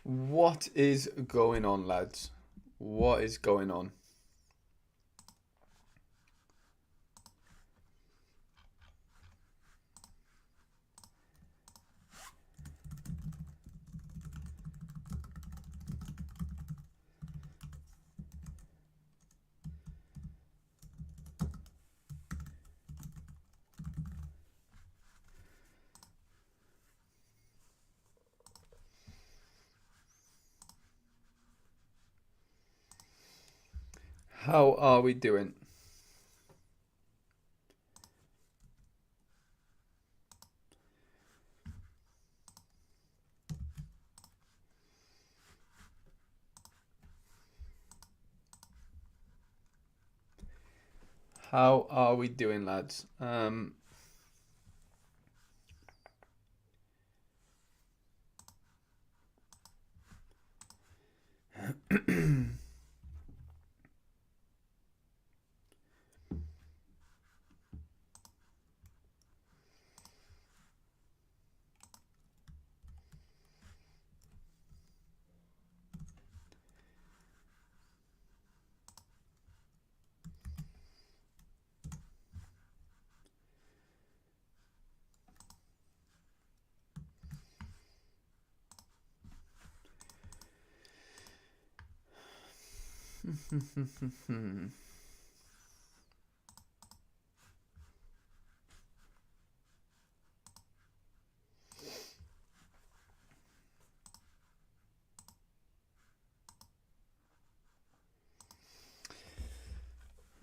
What is going on, lads? What is going on? How are we doing? How are we doing, lads?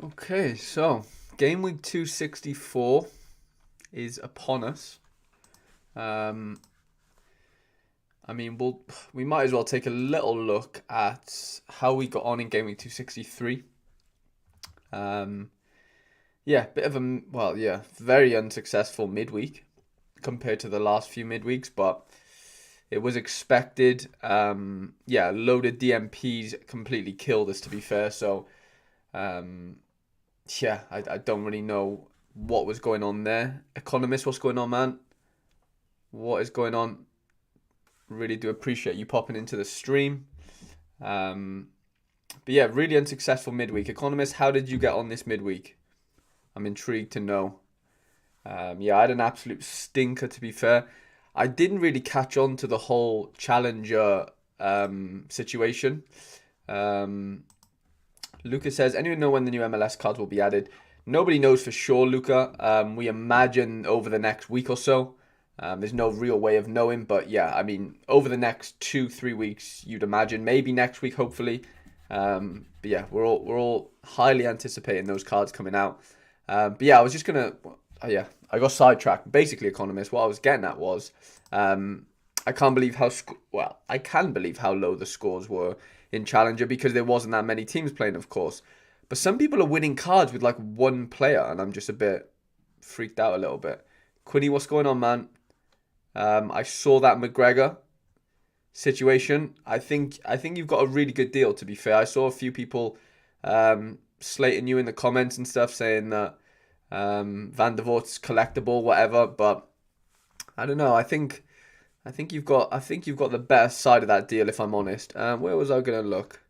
Okay, so game week 264 is upon us. I mean, we might as well take a little look at how we got on in game week 263. Yeah, bit of very unsuccessful midweek compared to the last few midweeks, but it was expected. Yeah, loaded DMPs completely killed us, to be fair. So, yeah, I don't really know what was going on there. Economist, what's going on, man? What is going on? Really do appreciate you popping into the stream. But yeah, really unsuccessful midweek. Economist, how did you get on this midweek? I'm intrigued to know. Yeah, I had an absolute stinker, to be fair. I didn't really catch on to the whole challenger situation. Luca says, anyone know when the new MLS cards will be added? Nobody knows for sure, Luca. We imagine over the next week or so. There's no real way of knowing, but yeah, I mean, over the next 2-3 weeks, you'd imagine. Maybe next week, hopefully. But yeah, we're all highly anticipating those cards coming out. But yeah, I was just gonna. Yeah, I got sidetracked. Basically, Economist. What I was getting at was, I can't believe I can believe how low the scores were in Challenger because there wasn't that many teams playing, of course. But some people are winning cards with like one player, and I'm just a bit freaked out a little bit. Quinny, what's going on, man? I saw that McGregor situation. I think you've got a really good deal. To be fair, I saw a few people slating you in the comments and stuff, saying that Van der Voort's collectible, whatever. But I don't know. I think you've got the best side of that deal, if I'm honest. Where was I gonna look?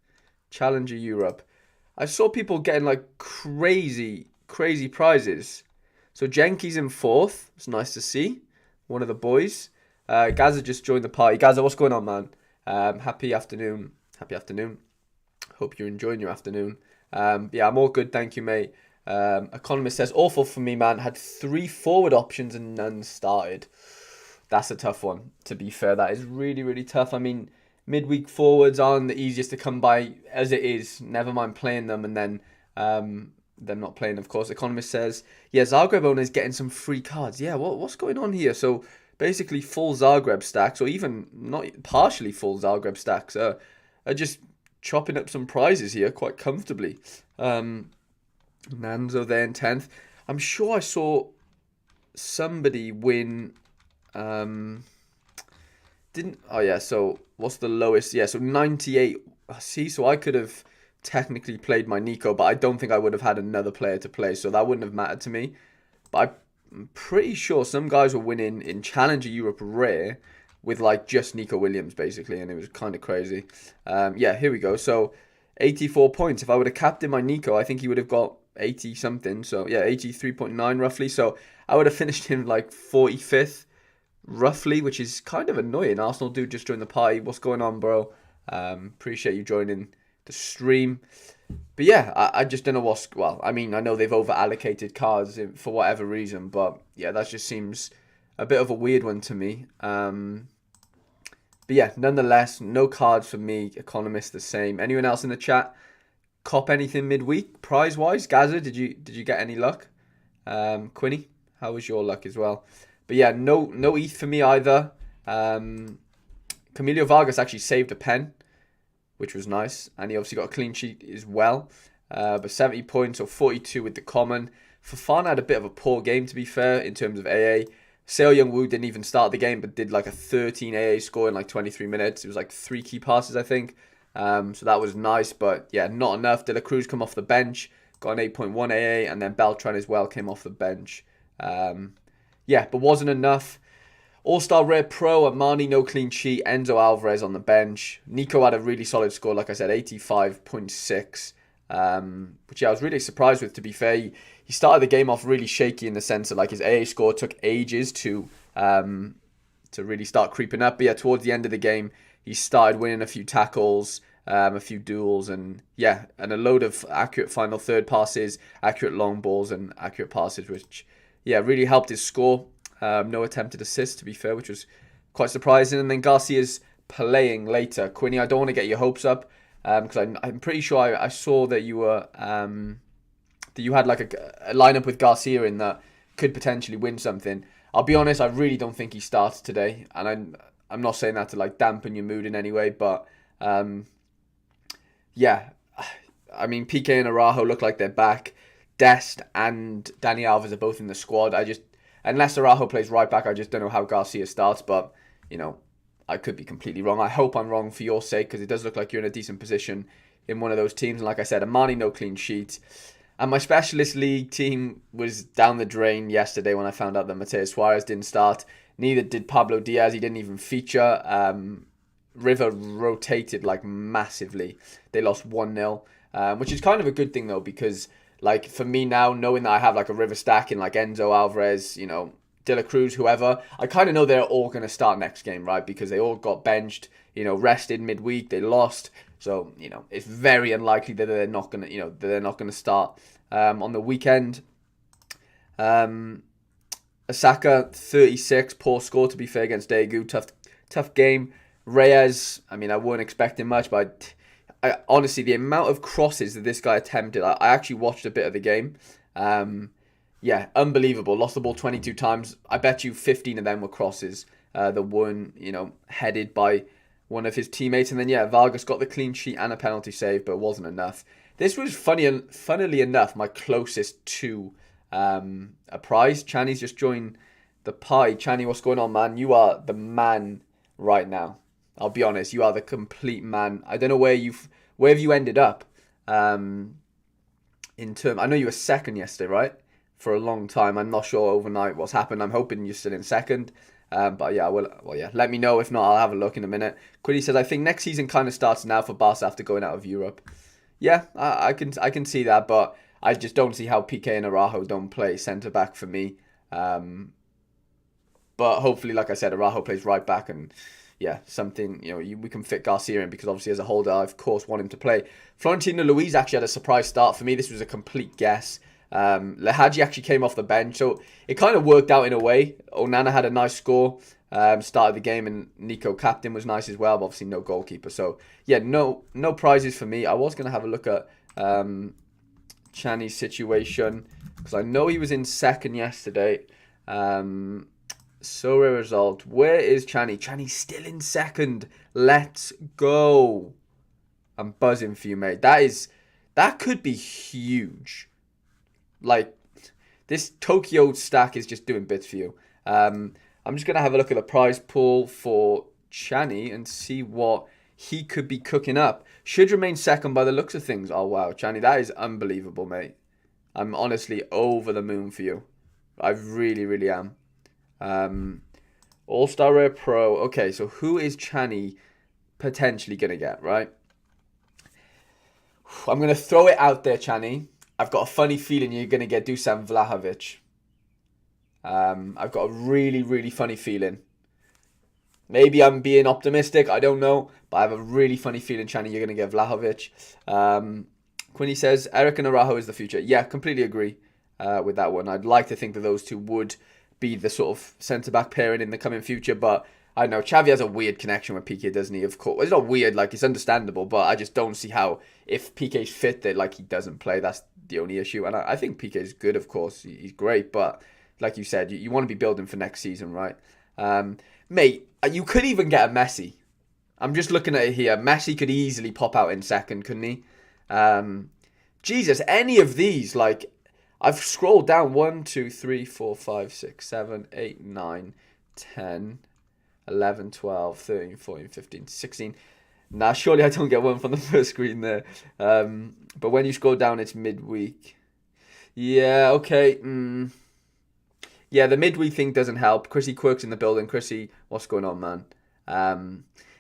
Challenger Europe. I saw people getting like crazy, crazy prizes. So Jenky's in fourth. It's nice to see. One of the boys. Gaza just joined the party. Gaza, what's going on, man? Happy afternoon. Happy afternoon. Hope you're enjoying your afternoon. Yeah, I'm all good, thank you, mate. Economist says, awful for me, man. Had 3 forward options and none started. That's a tough one, to be fair. That is really, really tough. I mean, midweek forwards aren't the easiest to come by as it is. Never mind playing them and then them not playing, of course. Economist says, yeah, Zagreb owner is getting some free cards. Yeah, what's going on here? So basically full Zagreb stacks, or even not partially full Zagreb stacks, are just chopping up some prizes here quite comfortably. Nanzo there in 10th. I'm sure I saw somebody win. Didn't. Oh, yeah. So what's the lowest? Yeah, so 98. See, so I could have technically played my Nico, but I don't think I would have had another player to play, so that wouldn't have mattered to me. But I'm pretty sure some guys were winning in Challenger Europe Rare with like just Nico Williams basically, and it was kind of crazy. Yeah, here we go. So 84 points. If I would have captained my Nico, I think he would have got 80 something. So yeah, 83.9 roughly. So I would have finished him like 45th roughly, which is kind of annoying. Arsenal dude just joined the party. What's going on, bro? Appreciate you joining the stream. But yeah, I just don't know what's... Well, I mean, I know they've over-allocated cards for whatever reason, but yeah, that just seems a bit of a weird one to me. But yeah, nonetheless, no cards for me. Economist the same. Anyone else in the chat cop anything midweek prize-wise? Gaza, did you get any luck? Quinny, how was your luck as well? But yeah, no ETH for me either. Camilo Vargas actually saved a pen, which was nice. And he obviously got a clean sheet as well. But 70 points or 42 with the common. Fofana had a bit of a poor game, to be fair, in terms of AA. Seo Young-woo didn't even start the game, but did like a 13 AA score in like 23 minutes. It was like 3 key passes, I think. So that was nice, but yeah, not enough. De La Cruz come off the bench, got an 8.1 AA, and then Beltran as well came off the bench. Yeah, but wasn't enough. All-Star Rare Pro, Armani, no clean sheet. Enzo Alvarez on the bench. Nico had a really solid score, like I said, 85.6. Which yeah, I was really surprised with, to be fair. He started the game off really shaky in the sense that like his AA score took ages to really start creeping up. But yeah, towards the end of the game, he started winning a few tackles, a few duels, and yeah, and a load of accurate final third passes, accurate long balls, and accurate passes, which yeah, really helped his score. No attempted assist, to be fair, which was quite surprising. And then Garcia's playing later. Quinny, I don't want to get your hopes up, because I'm pretty sure I saw that you were that you had like a lineup with Garcia in that could potentially win something. I'll be honest, I really don't think he starts today, and I'm not saying that to like dampen your mood in any way, but yeah, I mean PK and Araujo look like they're back. Dest and Dani Alves are both in the squad. Unless Araujo plays right back, I just don't know how Garcia starts, but you know, I could be completely wrong. I hope I'm wrong for your sake, because it does look like you're in a decent position in one of those teams. And like I said, Armani, no clean sheet. And my specialist league team was down the drain yesterday when I found out that Mateus Suarez didn't start. Neither did Pablo Diaz. He didn't even feature. River rotated like massively. They lost 1-0, which is kind of a good thing though, because like for me now, knowing that I have like a River stack in like Enzo Alvarez, you know, De La Cruz, whoever, I kind of know they're all going to start next game, right? Because they all got benched, you know, rested midweek, they lost. So, you know, it's very unlikely that they're not going to, you know, that they're not going to start on the weekend. Asaka, 36, poor score to be fair against Daegu. Tough game. Reyes, I mean, I weren't expecting much, but I honestly, the amount of crosses that this guy attempted, I actually watched a bit of the game. Yeah, unbelievable. Lost the ball 22 times. I bet you 15 of them were crosses. The one, you know, headed by one of his teammates. And then, yeah, Vargas got the clean sheet and a penalty save, but it wasn't enough. This was, funnily enough, my closest to a prize. Channy's just joined the party. Channy, what's going on, man? You are the man right now. I'll be honest, you are the complete man. I don't know where have you ended up. I know you were second yesterday, right? For a long time. I'm not sure overnight what's happened. I'm hoping you're still in second. But yeah, let me know. If not, I'll have a look in a minute. Quiddy says, I think next season kind of starts now for Barca after going out of Europe. Yeah, I can see that, but I just don't see how PK and Araujo don't play centre-back for me. But hopefully, like I said, Araujo plays right back, and yeah, something, you know, we can fit Garcia in, because obviously as a holder, I of course want him to play. Florentino Luis actually had a surprise start for me. This was a complete guess. Lehaji actually came off the bench, so it kind of worked out in a way. Onana had a nice score, started the game, and Nico captain was nice as well, but obviously no goalkeeper. So yeah, no prizes for me. I was going to have a look at Channy's situation, because I know he was in second yesterday. Sorare result. Where is Channy? Channy's still in second. Let's go. I'm buzzing for you, mate. That could be huge. Like, this Tokyo stack is just doing bits for you. I'm just going to have a look at the prize pool for Channy and see what he could be cooking up. Should remain second by the looks of things. Oh, wow. Channy, that is unbelievable, mate. I'm honestly over the moon for you. I really, really am. All-Star Rare Pro. Okay, so who is Chani potentially going to get, right? I'm going to throw it out there, Chani. I've got a funny feeling you're going to get Dusan Vlahovic. I've got a really, really funny feeling. Maybe I'm being optimistic, I don't know. But I have a really funny feeling, Chani, you're going to get Vlahovic. Quinny says, Eric and Araujo is the future. Yeah, completely agree with that one. I'd like to think that those two would be the sort of centre-back pairing in the coming future. But I don't know, Xavi has a weird connection with Piqué, doesn't he? Of course. Well, it's not weird, like, it's understandable. But I just don't see how, if Piqué's fit, that like he doesn't play. That's the only issue. And I think Piqué's good, of course. He's great. But like you said, you want to be building for next season, right? Mate, you could even get a Messi. I'm just looking at it here. Messi could easily pop out in second, couldn't he? Jesus, any of these, like, I've scrolled down 1, 2, 3, 4, 5, 6, 7, 8, 9, 10, 11, 12, 13, 14, 15, 16. Nah, surely I don't get one from the first screen there. But when you scroll down, it's midweek. Yeah, okay. Yeah, the midweek thing doesn't help. Chrissy Quirk's in the building. Chrissy, what's going on, man?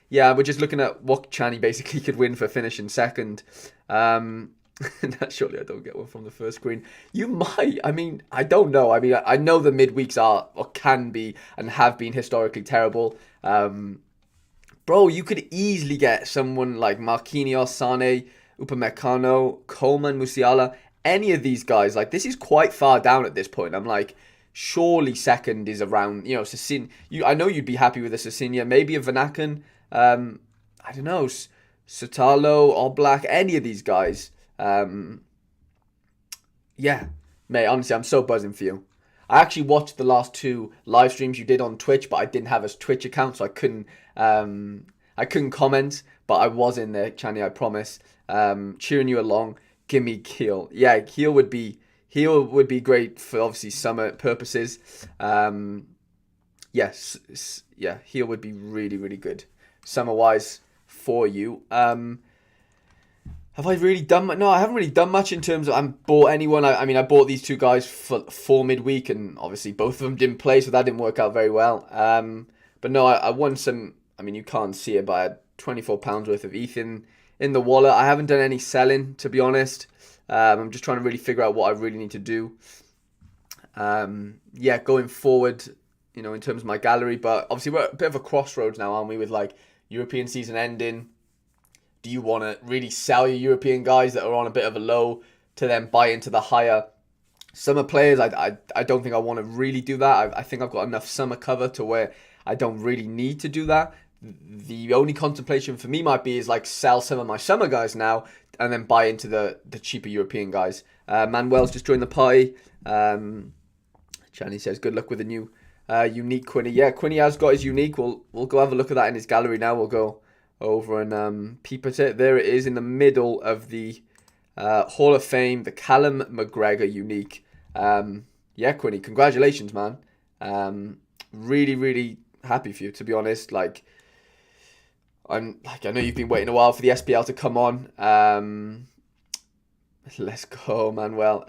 Yeah, we're just looking at what Chani basically could win for finishing second. Surely I don't get one from the first screen. You might. I mean, I don't know. I mean, I know the midweeks are or can be and have been historically terrible. Bro, you could easily get someone like Marquinhos, Sane, Upamecano, Coleman, Musiala. Any of these guys. Like, this is quite far down at this point. I'm like, surely second is around, Cecin. I know you'd be happy with a Cecilia, maybe a Vanaken. I don't know, Sotalo, Oblak, any of these guys. Yeah, mate, honestly, I'm so buzzing for you. I actually watched the last 2 live streams you did on Twitch, but I didn't have a Twitch account, so I couldn't comment, but I was in there, Chani, I promise. Cheering you along. Give me Kiel. Yeah, Kiel would be great for obviously summer purposes. Yes, yeah, Heel would be really, really good summer-wise for you. Have I really done much? No, I haven't really done much in terms of I bought anyone. I mean, I bought these 2 guys for midweek, and obviously both of them didn't play, so that didn't work out very well. But no, I won some. I mean, you can't see it, but I had £24 worth of ETH in the wallet. I haven't done any selling, to be honest. I'm just trying to really figure out what I really need to do. Yeah, going forward, in terms of my gallery. But obviously we're at a bit of a crossroads now, aren't we, with like European season ending. Do you want to really sell your European guys that are on a bit of a low to then buy into the higher summer players? I don't think I want to really do that. I think I've got enough summer cover to where I don't really need to do that. The only contemplation for me might be is like sell some of my summer guys now and then buy into the cheaper European guys. Manuel's just joined the party. Chani says, good luck with the new unique Quinny. Yeah, Quinny has got his unique. We'll go have a look at that in his gallery now. We'll go over and peep at it. There it is in the middle of the Hall of Fame, the Callum McGregor unique. Yeah, Quinny, congratulations, man. Really, really happy for you, to be honest. I know you've been waiting a while for the SPL to come on. Let's go, Manuel.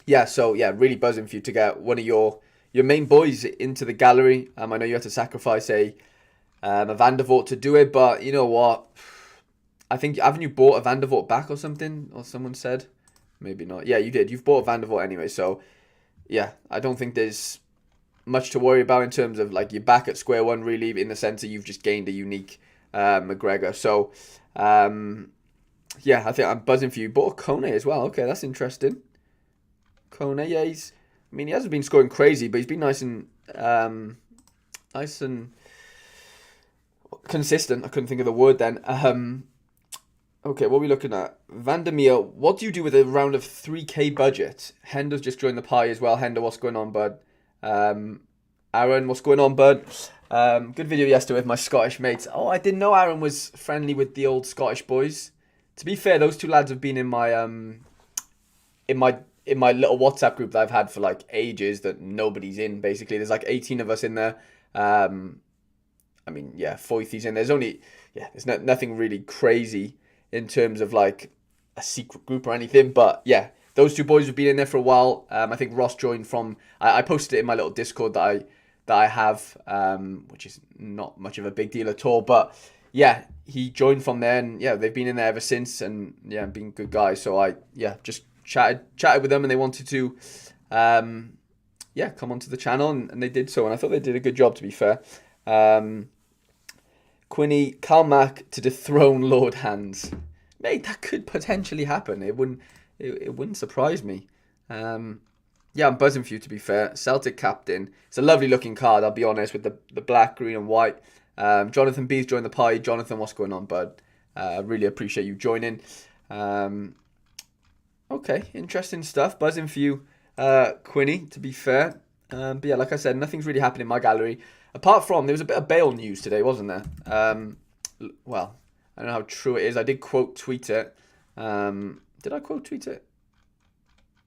Really buzzing for you to get one of your main boys into the gallery. I know you had to sacrifice a Van der Voort to do it, but you know what? I think, haven't you bought a Van der Voort back or something? Or someone said? Maybe not. Yeah, you did. You've bought a Van der Voort anyway, so yeah, I don't think there's much to worry about in terms of like you're back at square one, really, in the sense that you've just gained a unique McGregor. So I think I'm buzzing for you. Bought a Kone as well. Okay, that's interesting. Kone, yeah, he hasn't been scoring crazy, but he's been nice and consistent. I couldn't think of the word then. Okay, what are we looking at? Vandermeer, what do you do with a round of 3k budget? Hender's just joined the party as well. Hender, what's going on, bud? Aaron, what's going on, bud? Good video yesterday with my Scottish mates. Oh, I didn't know Aaron was friendly with the old Scottish boys. To be fair, those 2 lads have been in my little WhatsApp group that I've had for like ages that nobody's in. Basically, there's like 18 of us in there. Foythy's in. There's nothing really crazy in terms of like a secret group or anything. But yeah, those 2 boys have been in there for a while. I think Ross joined from. I posted it in my little Discord that that I have, which is not much of a big deal at all. But yeah, he joined from there, and yeah, they've been in there ever since, and yeah, been good guys. So I just chatted with them, and they wanted to come onto the channel, and they did so, and I thought they did a good job, to be fair. Quinny, Karl Mack to dethrone Lord Hands. Mate, that could potentially happen. It wouldn't surprise me. I'm buzzing for you, to be fair. Celtic captain. It's a lovely looking card, I'll be honest, with the black, green and white. Jonathan B's joined the party. Jonathan, what's going on, bud? Really appreciate you joining. Okay, interesting stuff. Buzzing for you, Quinny, to be fair. But yeah, like I said, nothing's really happened in my gallery. Apart from, there was a bit of Bale news today, wasn't there? Well, I don't know how true it is. I did quote tweet it. Did I quote tweet it?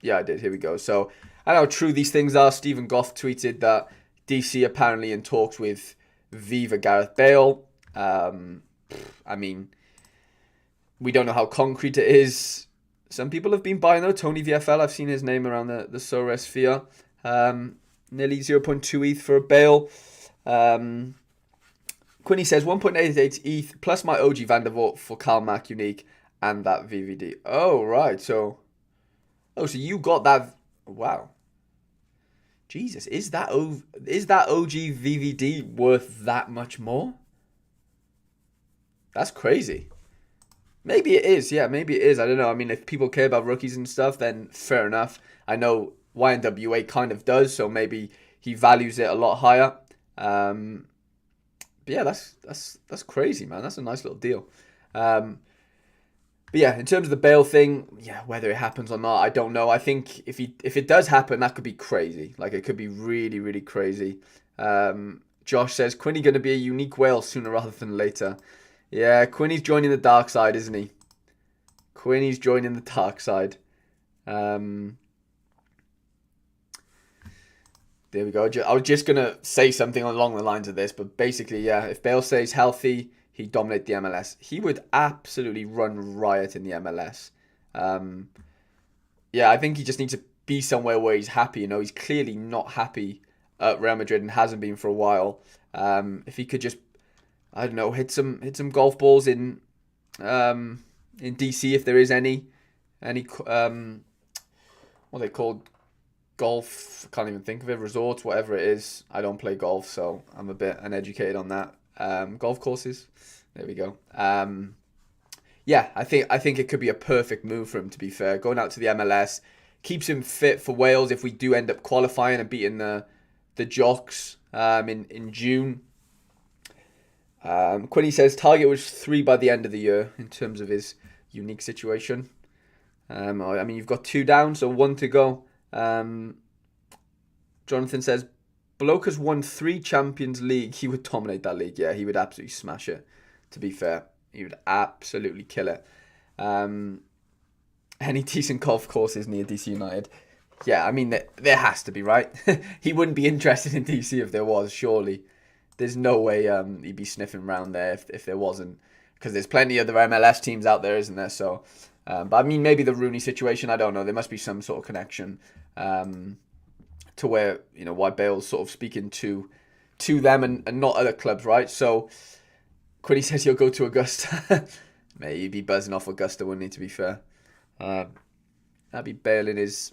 Yeah, I did. Here we go. So, I don't know how true these things are. Stephen Goff tweeted that DC apparently in talks with Viva Gareth Bale. I mean, we don't know how concrete it is. Some people have been buying, though. Tony VFL, I've seen his name around the Sorare sphere. Nearly 0.2 ETH for a Bale. Quinny says 1.88 ETH plus my OG Van der Voort for Karl Mack unique and that VVD. Oh, right. So you got that. Wow. Jesus, is that OG VVD worth that much more? That's crazy. Maybe it is. Yeah, maybe it is. I don't know. I mean, if people care about rookies and stuff, then fair enough. I know YNWA kind of does, so maybe he values it a lot higher. But yeah, that's crazy, man. That's a nice little deal. But yeah, in terms of the Bale thing, yeah, whether it happens or not, I don't know. I think if it does happen, that could be crazy. Like, it could be really, really crazy. Josh says, Quinny going to be a unique whale sooner rather than later. Yeah, Quinny's joining the dark side, isn't he? Quinny's joining the dark side. There we go. I was just going to say something along the lines of this, but basically, yeah, if Bale stays healthy, he'd dominate the MLS. He would absolutely run riot in the MLS. Yeah, I think he just needs to be somewhere where he's happy. You know, he's clearly not happy at Real Madrid and hasn't been for a while. If he could just, I don't know, hit some golf balls in DC, if there is any what are they called? Golf, can't even think of it, resorts, whatever it is. I don't play golf, so I'm a bit uneducated on that. Golf courses, there we go. Yeah, I think it could be a perfect move for him, to be fair. Going out to the MLS keeps him fit for Wales if we do end up qualifying and beating the Jocks in June. Quinny says target was 3 by the end of the year in terms of his unique situation. I mean, you've got 2 down, so 1 to go. Jonathan says Bloke has won 3 Champions League. He would dominate that league. Yeah, he would absolutely smash it, to be fair. He would absolutely kill it. Any decent golf courses near DC United? Yeah, I mean, there has to be, right? He wouldn't be interested in DC if there was, surely. There's no way he'd be sniffing around there if there wasn't. Because there's plenty of other MLS teams out there, isn't there? So, but I mean, maybe the Rooney situation, I don't know. There must be some sort of connection to where, you know, why Bale's sort of speaking to them and not other clubs, right? So, Quinny says he'll go to Augusta. Maybe he'd be buzzing off Augusta, wouldn't he, to be fair? That'd be Bale in his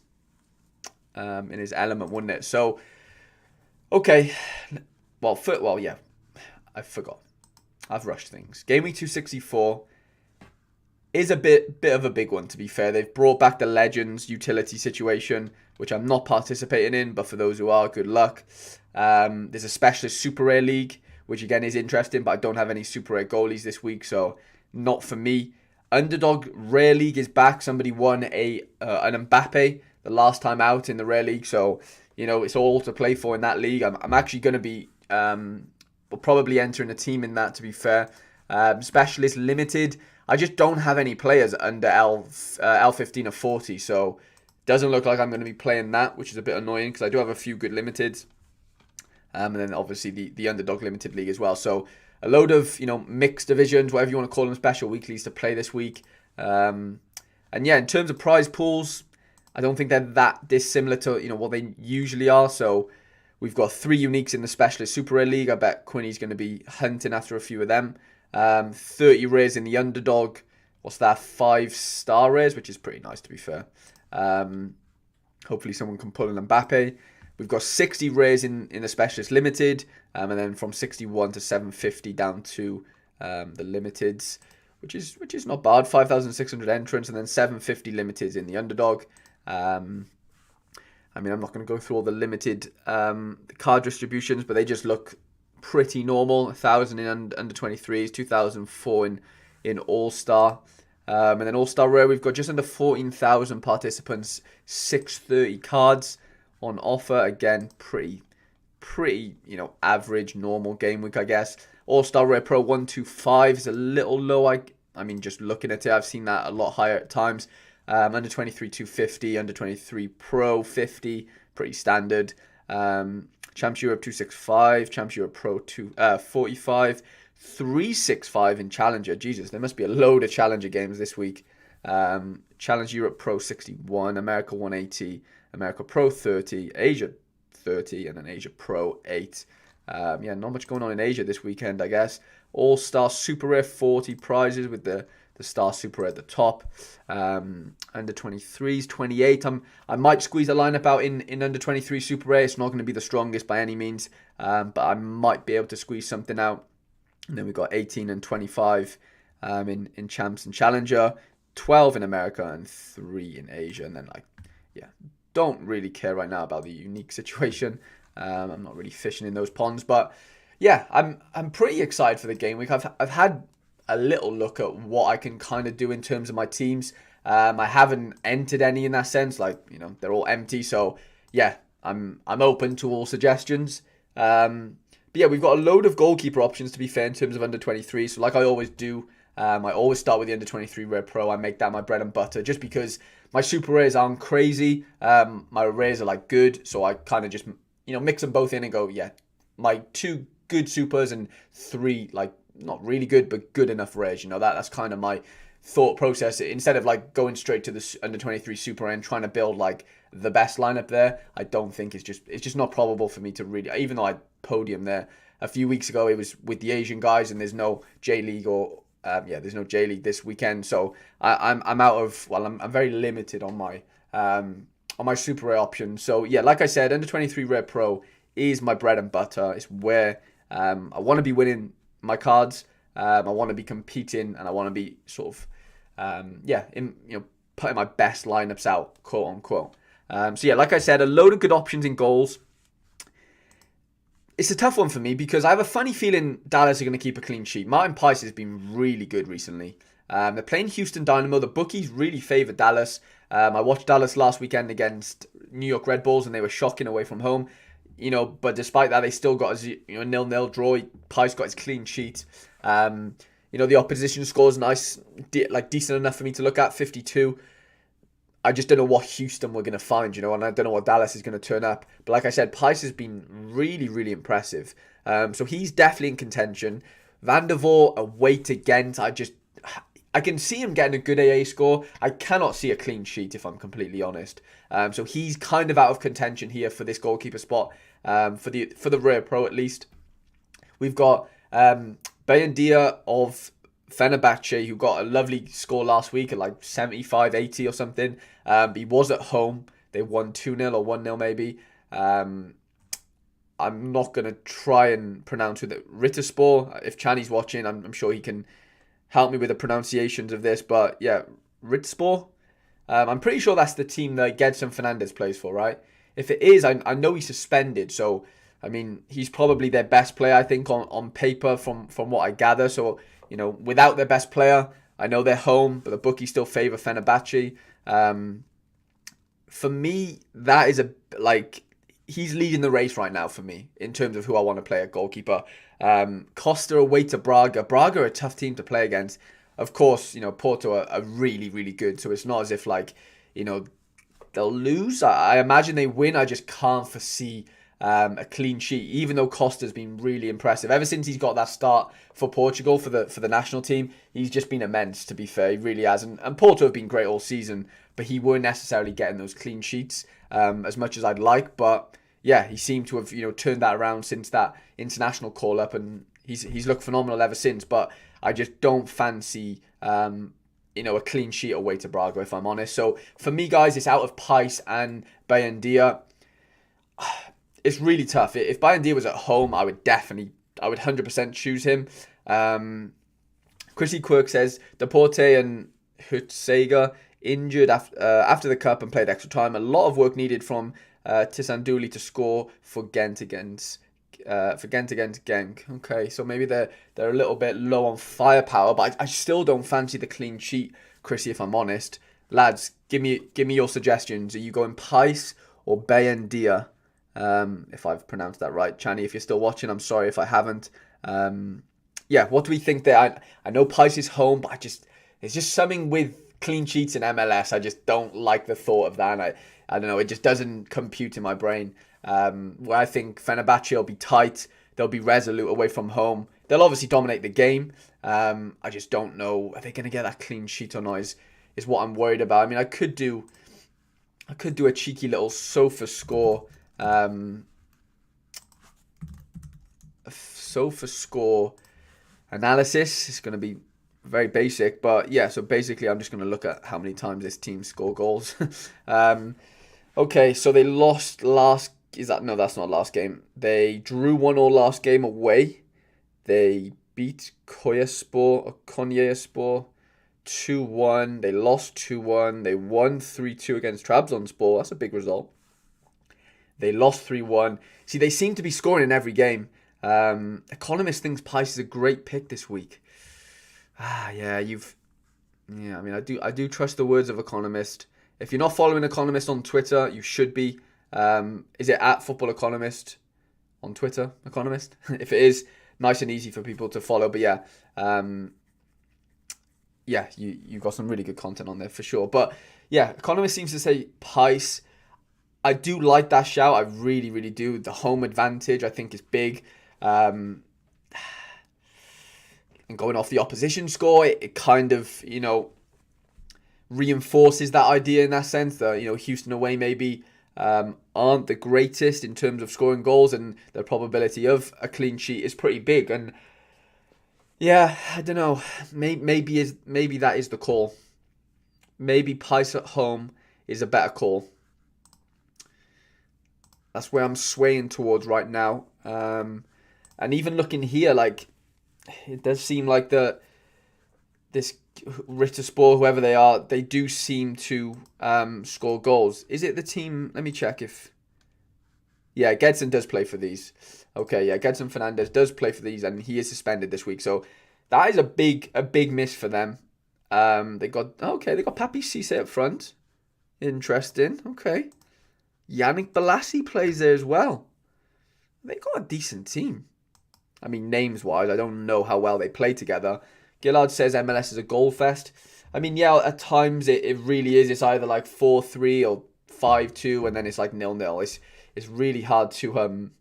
element, wouldn't it? So, okay. Well, yeah. I forgot. I've rushed things. Gameweek 264 is a bit of a big one, to be fair. They've brought back the Legends utility situation, which I'm not participating in, but for those who are, good luck. There's a specialist Super Rare League, which again is interesting, but I don't have any Super Rare goalies this week, so not for me. Underdog Rare League is back. Somebody won an Mbappe the last time out in the Rare League, so you know it's all to play for in that league. I'm actually going to be probably entering a team in that, to be fair. Specialist Limited, I just don't have any players under L15 or 40, so doesn't look like I'm going to be playing that, which is a bit annoying because I do have a few good limiteds. And then obviously the Underdog Limited League as well. So a load of, you know, mixed divisions, whatever you want to call them, special weeklies to play this week. And yeah, in terms of prize pools, I don't think they're that dissimilar to, you know, what they usually are. So We've got 3 uniques in the Specialist Super Rare League. I bet Quinny's going to be hunting after a few of them. 30 rares in the Underdog. What's that? 5 star rares, which is pretty nice to be fair. Hopefully someone can pull an Mbappe. We've got 60 rares in the Specialist Limited. And then from 61 to 750 down to the Limiteds, which is not bad. 5,600 entrants and then 750 Limiteds in the Underdog. I mean, I'm not going to go through all the limited card distributions, but they just look pretty normal. 1,000 in under 23s, 2,004 in All-Star. And then All-Star Rare, we've got just under 14,000 participants, 630 cards on offer. Again, pretty, average, normal game week, I guess. All-Star Rare Pro 125 is a little low. I mean, just looking at it, I've seen that a lot higher at times. Under 23, 250. Under 23 Pro, 50. Pretty standard. Champs Europe 265. Champs Europe Pro 45. 365 in Challenger. Jesus, there must be a load of Challenger games this week. Challenge Europe Pro 61. America 180. America Pro 30. Asia 30. And then Asia Pro 8. Not much going on in Asia this weekend, I guess. All-Star Super Rare 40 prizes with the Star Super Rare at the top. Under 23s, 28. I might squeeze a lineup out in under 23 Super Rare. It's not going to be the strongest by any means, but I might be able to squeeze something out. And then we've got 18 and 25 in Champs and Challenger, 12 in America and 3 in Asia. And then don't really care right now about the unique situation. I'm not really fishing in those ponds, but yeah, I'm pretty excited for the game week. I've had a little look at what I can kind of do in terms of my teams. I haven't entered any in that sense, they're all empty. So yeah, I'm open to all suggestions. But yeah, we've got a load of goalkeeper options to be fair in terms of under 23. So like I always do, I always start with the under 23 Rare Pro. I make that my bread and butter just because my super rares aren't crazy. My rares are good, so I kind of just mix them both in and go, yeah, my 2 good supers and 3 not really good, but good enough rares. That's kind of my thought process. Instead of going straight to the under 23 super and trying to build the best lineup there, I don't think it's just not probable for me to really. Even though I podium there a few weeks ago, it was with the Asian guys, and there's no J League or there's no J League this weekend. So I'm out of. Well, I'm very limited on my super rare options. So yeah, like I said, under 23 Rare Pro is my bread and butter. It's where I want to be winning my cards. I want to be competing, and I want to be sort of putting my best lineups out, quote unquote. So yeah, like I said, a load of good options in goals. It's a tough one for me because I have a funny feeling Dallas are going to keep a clean sheet. Martin Price has been really good recently. They're playing Houston Dynamo. The bookies really favour Dallas. I watched Dallas last weekend against New York Red Bulls, and they were shocking away from home. But despite that, they still got a 0-0 draw. Price got his clean sheet. The opposition scores nice, decent enough for me to look at, 52. I just don't know what Houston we're going to find, and I don't know what Dallas is going to turn up. But like I said, Price has been really, really impressive. So he's definitely in contention. Van der Voort away to Ghent. I can see him getting a good AA score. I cannot see a clean sheet, if I'm completely honest. So he's kind of out of contention here for this goalkeeper spot, for the Rare Pro at least. We've got Bayendia of Fenerbahce, who got a lovely score last week at 75, 80 or something. He was at home. They won 2-0 or 1-0 maybe. I'm not going to try and pronounce with it. Ritterspor. If Channy's watching, I'm sure he can help me with the pronunciations of this. But yeah, Ritterspor. I'm pretty sure that's the team that Enzo Fernandez plays for, right? If it is, I know he's suspended. So, I mean, he's probably their best player, I think, on paper from what I gather. So, without their best player, I know they're home, but the bookies still favour Fenerbahce. For me, that is he's leading the race right now for me in terms of who I want to play at goalkeeper. Costa away to Braga. Braga are a tough team to play against. Of course, Porto are really, really good. So it's not as if they'll lose. I imagine they win. I just can't foresee a clean sheet, even though Costa's been really impressive. Ever since he's got that start for Portugal for the national team, he's just been immense, to be fair. He really has. And Porto have been great all season, but he weren't necessarily getting those clean sheets as much as I'd like. But yeah, he seemed to have, turned that around since that international call up, and he's looked phenomenal ever since. But I just don't fancy a clean sheet away to Braga, if I'm honest. So for me, guys, it's out of Pais and Bayendia. It's really tough. If Bayendia was at home, I would 100% choose him. Chrissy Quirk says Deporte and Hutsega injured after the cup and played extra time. A lot of work needed from Tisanduli to score for Ghent against Genk. Okay, so maybe they're a little bit low on firepower, but I still don't fancy the clean sheet, Chrissy, if I'm honest. Lads, give me your suggestions. Are you going Pais or Bayendia? If I've pronounced that right. Chani, if you're still watching, I'm sorry if I haven't. What do we think there? I know Pais is home, but there's just something with clean sheets in MLS. I just don't like the thought of that. I don't know, it just doesn't compute in my brain. Where I think Fenerbahce will be tight, they'll be resolute away from home. They'll obviously dominate the game. I just don't know, are they going to get that clean sheet or not is what I'm worried about. I mean, I could do a cheeky little sofa score. Sofa score analysis. It's going to be very basic, but yeah, so basically I'm just going to look at how many times this team score goals. Okay, so they lost last... No, that's not last game. They drew 1-1 last game away. They beat Konyaspor 2-1. They lost 2-1. They won 3-2 against Trabzonspor. That's a big result. They lost 3-1. See, they seem to be scoring in every game. Economist thinks Pais is a great pick this week. I mean, I do trust the words of Economist. If you're not following Economist on Twitter, you should be. Is it at Football Economist on Twitter, Economist? If it is, nice and easy for people to follow. But you got some really good content on there for sure. But yeah, Economist seems to say Pais. I do like that shout. I really, really do. The home advantage, I think, is big. And going off the opposition score, it kind of, reinforces that idea in that sense that, Houston away maybe aren't the greatest in terms of scoring goals, and the probability of a clean sheet is pretty big. And yeah, I don't know. Maybe that is the call. Maybe Pais at home is a better call. That's where I'm swaying towards right now. And even looking here, like, it does seem like this Ritterspor, whoever they are, they do seem to score goals. Is it the team? Let me check if... Yeah, Gedson does play for these. Okay, yeah, Enzo Fernandez does play for these, and he is suspended this week. So that is a big miss for them. They got Papi Cisse up front. Interesting. Okay. Yannick Bolasie plays there as well. They got a decent team. I mean, names-wise, I don't know how well they play together. Gillard says MLS is a goal fest. I mean, yeah, at times it really is. It's either like 4-3 or 5-2, and then it's like 0-0. It's really hard to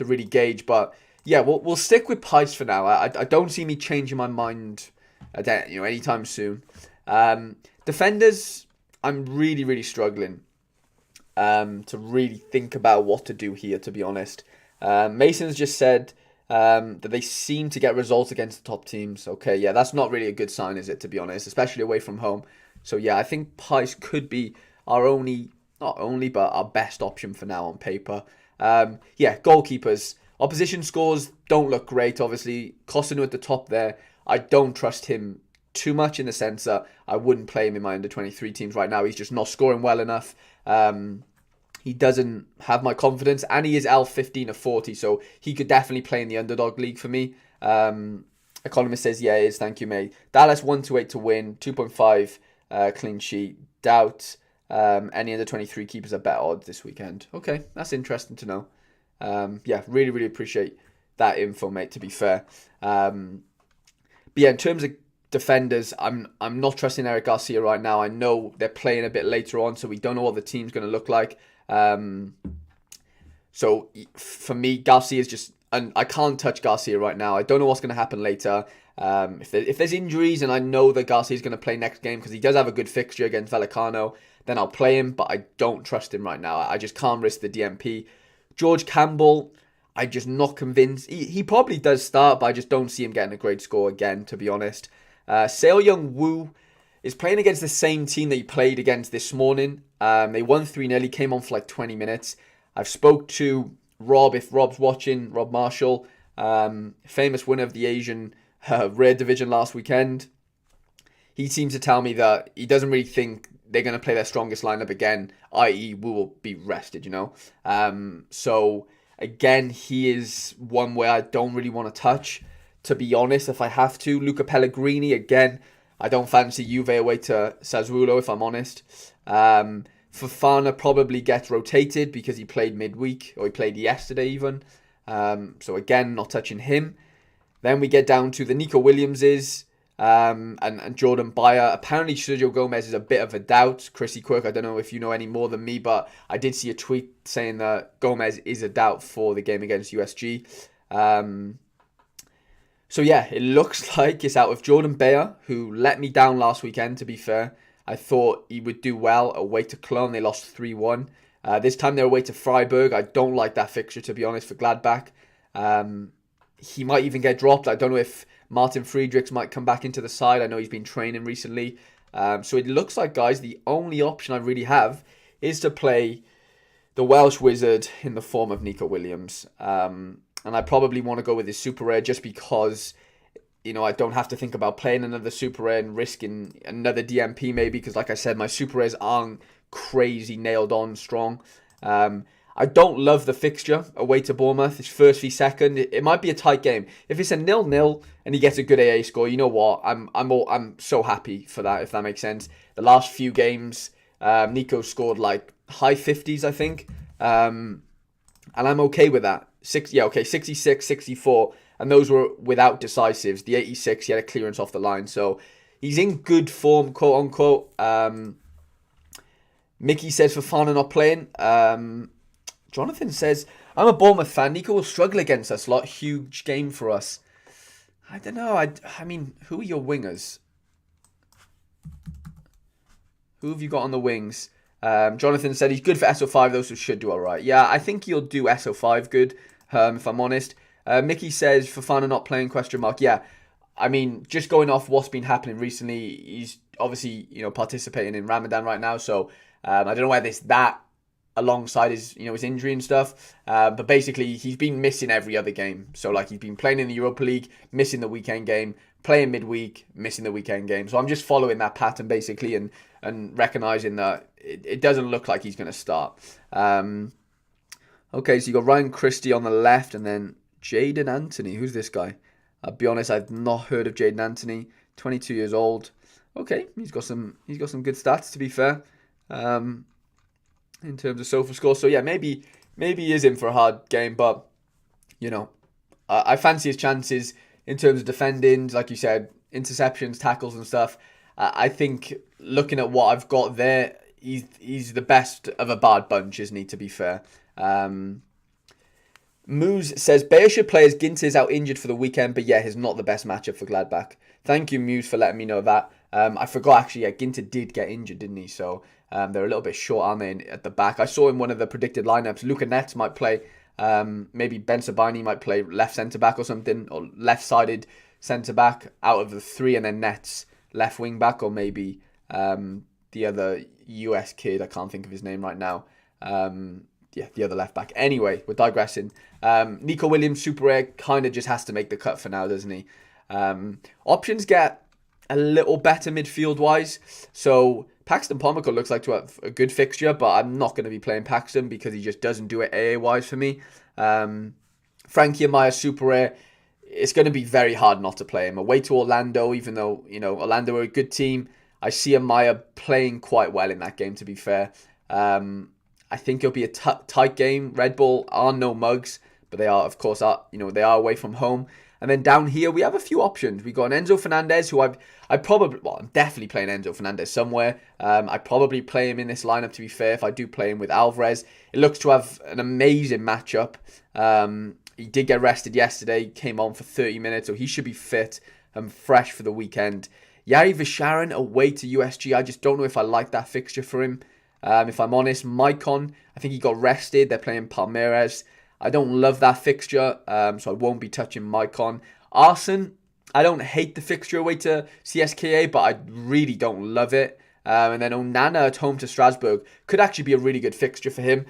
really gauge. But yeah, we'll stick with Pais for now. I don't see me changing my mind anytime soon. Defenders, I'm really, really struggling to really think about what to do here, to be honest. Mason's just said that they seem to get results against the top teams. Okay, yeah, that's not really a good sign, is it, to be honest, especially away from home. So yeah, I think Pais could be our but our best option for now on paper. Goalkeepers. Opposition scores don't look great, obviously. Costano at the top there. I don't trust him too much in the sense that I wouldn't play him in my under-23 teams right now. He's just not scoring well enough. He doesn't have my confidence, and he is L15 of 40, so he could definitely play in the underdog league for me. Economist says, yeah, it is. Thank you, mate. Dallas 1-8 to win, 2.5 clean sheet. Doubt any under-23 keepers are better odds this weekend. Okay, that's interesting to know. Really, really appreciate that info, mate, to be fair. But yeah, in terms of defenders, I'm not trusting Eric Garcia right now. I know they're playing a bit later on, so we don't know what the team's going to look like. So for me, Garcia is just... And I can't touch Garcia right now. I don't know what's going to happen later. If there's injuries and I know that Garcia is going to play next game because he does have a good fixture against Vallecano, then I'll play him, but I don't trust him right now. I just can't risk the DMP. George Campbell, I'm just not convinced. He probably does start, but I just don't see him getting a great score again, to be honest. Seo Young Woo is playing against the same team that he played against this morning. They won 3-0. He came on for like 20 minutes. I've spoke to Rob, if Rob's watching, Rob Marshall, famous winner of the Asian Rare Division last weekend. He seems to tell me that he doesn't really think they're going to play their strongest lineup again, i.e. we will be rested, So, again, he is one where I don't really want to touch, to be honest, if I have to. Luca Pellegrini, again, I don't fancy Juve away to Sassuolo, if I'm honest. Fofana probably gets rotated because he played midweek, or he played yesterday even. So again, not touching him. Then we get down to the Nico Williamses and Jordan Bayer. Apparently Sergio Gomez is a bit of a doubt. Chrissy Quirk, I don't know if you know any more than me, but I did see a tweet saying that Gomez is a doubt for the game against USG. So yeah, it looks like it's out of Jordan Bayer, who let me down last weekend, to be fair. I thought he would do well away to Cologne. They lost 3-1. This time they're away to Freiburg. I don't like that fixture, to be honest, for Gladbach. He might even get dropped. I don't know if Martin Friedrichs might come back into the side. I know he's been training recently. So it looks like, guys, the only option I really have is to play the Welsh wizard in the form of Nico Williams. And I probably want to go with his super rare just because, I don't have to think about playing another super rare and risking another DMP maybe. Because like I said, my super rares aren't crazy nailed on strong. I don't love the fixture away to Bournemouth. It's first v second. It might be a tight game. If it's a 0-0 and he gets a good AA score, you know what? I'm so happy for that, if that makes sense. The last few games, Nico scored like high 50s, I think. And I'm okay with that. 66, 64. And those were without decisives. The 86, he had a clearance off the line. So he's in good form, quote unquote. Mickey says Fofana not playing. Jonathan says, I'm a Bournemouth fan. Nico will struggle against us a lot. Huge game for us. I don't know. I mean, who are your wingers? Who have you got on the wings? Jonathan said he's good for SO5, those who should do all right. Yeah, I think he'll do SO5 good, if I'm honest. Mickey says Fofana not playing, question mark. Yeah, I mean, just going off what's been happening recently, he's obviously, participating in Ramadan right now. So I don't know whether it's that alongside his, his injury and stuff. But basically, he's been missing every other game. So like he's been playing in the Europa League, missing the weekend game, playing midweek, missing the weekend game. So I'm just following that pattern basically and recognizing that it doesn't look like he's going to start. Okay, so you got Ryan Christie on the left and then Jadon Anthony. Who's this guy? I'll be honest, I've not heard of Jadon Anthony. 22 years old. Okay, he's got some good stats, to be fair. In terms of SOFA score. So yeah, maybe he is in for a hard game, but I fancy his chances in terms of defending, like you said, interceptions, tackles and stuff. I think looking at what I've got there, he's the best of a bad bunch, isn't he, to be fair. Muse says, Bayer should play as Ginter is out injured for the weekend, but yeah, he's not the best matchup for Gladbach. Thank you, Muse, for letting me know that. I forgot, actually, yeah, Ginter did get injured, didn't he? So they're a little bit short, aren't they, at the back? I saw in one of the predicted lineups, Luca Netz might play, maybe Ben Sabini might play left centre-back or something, or left-sided centre-back out of the three, and then Netz left wing-back, or maybe the other US kid, I can't think of his name right now. The other left back. Anyway, we're digressing. Nico Williams, super rare, kind of just has to make the cut for now, doesn't he? Options get a little better midfield-wise. So Paxton Pommico looks like to have a good fixture, but I'm not going to be playing Paxton because he just doesn't do it AA-wise for me. Frankie Amaya, super rare. It's going to be very hard not to play him. Away to Orlando, even though, Orlando are a good team. I see Amaya playing quite well in that game, to be fair. I think it'll be a tight game. Red Bull are no mugs, but they are, of course, they are away from home. And then down here, we have a few options. We got an Enzo Fernandez, who I'm definitely playing Enzo Fernandez somewhere. I'd probably play him in this lineup, to be fair, if I do play him with Alvarez. It looks to have an amazing matchup. He did get rested yesterday, came on for 30 minutes, so he should be fit and fresh for the weekend. Yari Visharan away to USG. I just don't know if I like that fixture for him. if I'm honest. Maicon, I think he got rested. They're playing Palmeiras. I don't love that fixture, so I won't be touching Maicon. Arsene, I don't hate the fixture away to CSKA, but I really don't love it. And then Onana at home to Strasbourg could actually be a really good fixture for him.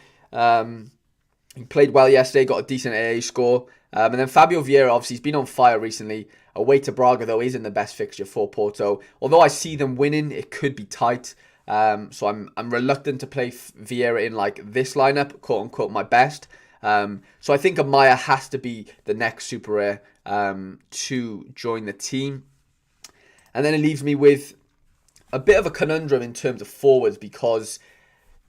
He played well yesterday, got a decent AA score. And then Fabio Vieira, obviously, he's been on fire recently. Away to Braga, though, isn't the best fixture for Porto. Although I see them winning, it could be tight. So I'm reluctant to play Vieira in like this lineup, quote unquote, my best. So I think Amaya has to be the next super rare to join the team. And then it leaves me with a bit of a conundrum in terms of forwards because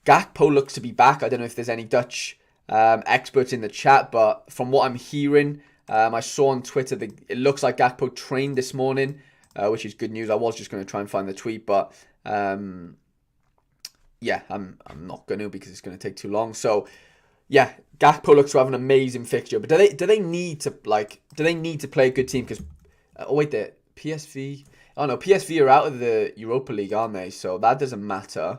Gakpo looks to be back. I don't know if there's any Dutch experts in the chat, but from what I'm hearing, I saw on Twitter that it looks like Gakpo trained this morning, which is good news. I was just going to try and find the tweet, but yeah, I'm not going to because it's going to take too long. So yeah, Gakpo looks to have an amazing fixture, but do they need to play a good team? Because wait, there PSV. Oh no, PSV are out of the Europa League, aren't they? So that doesn't matter.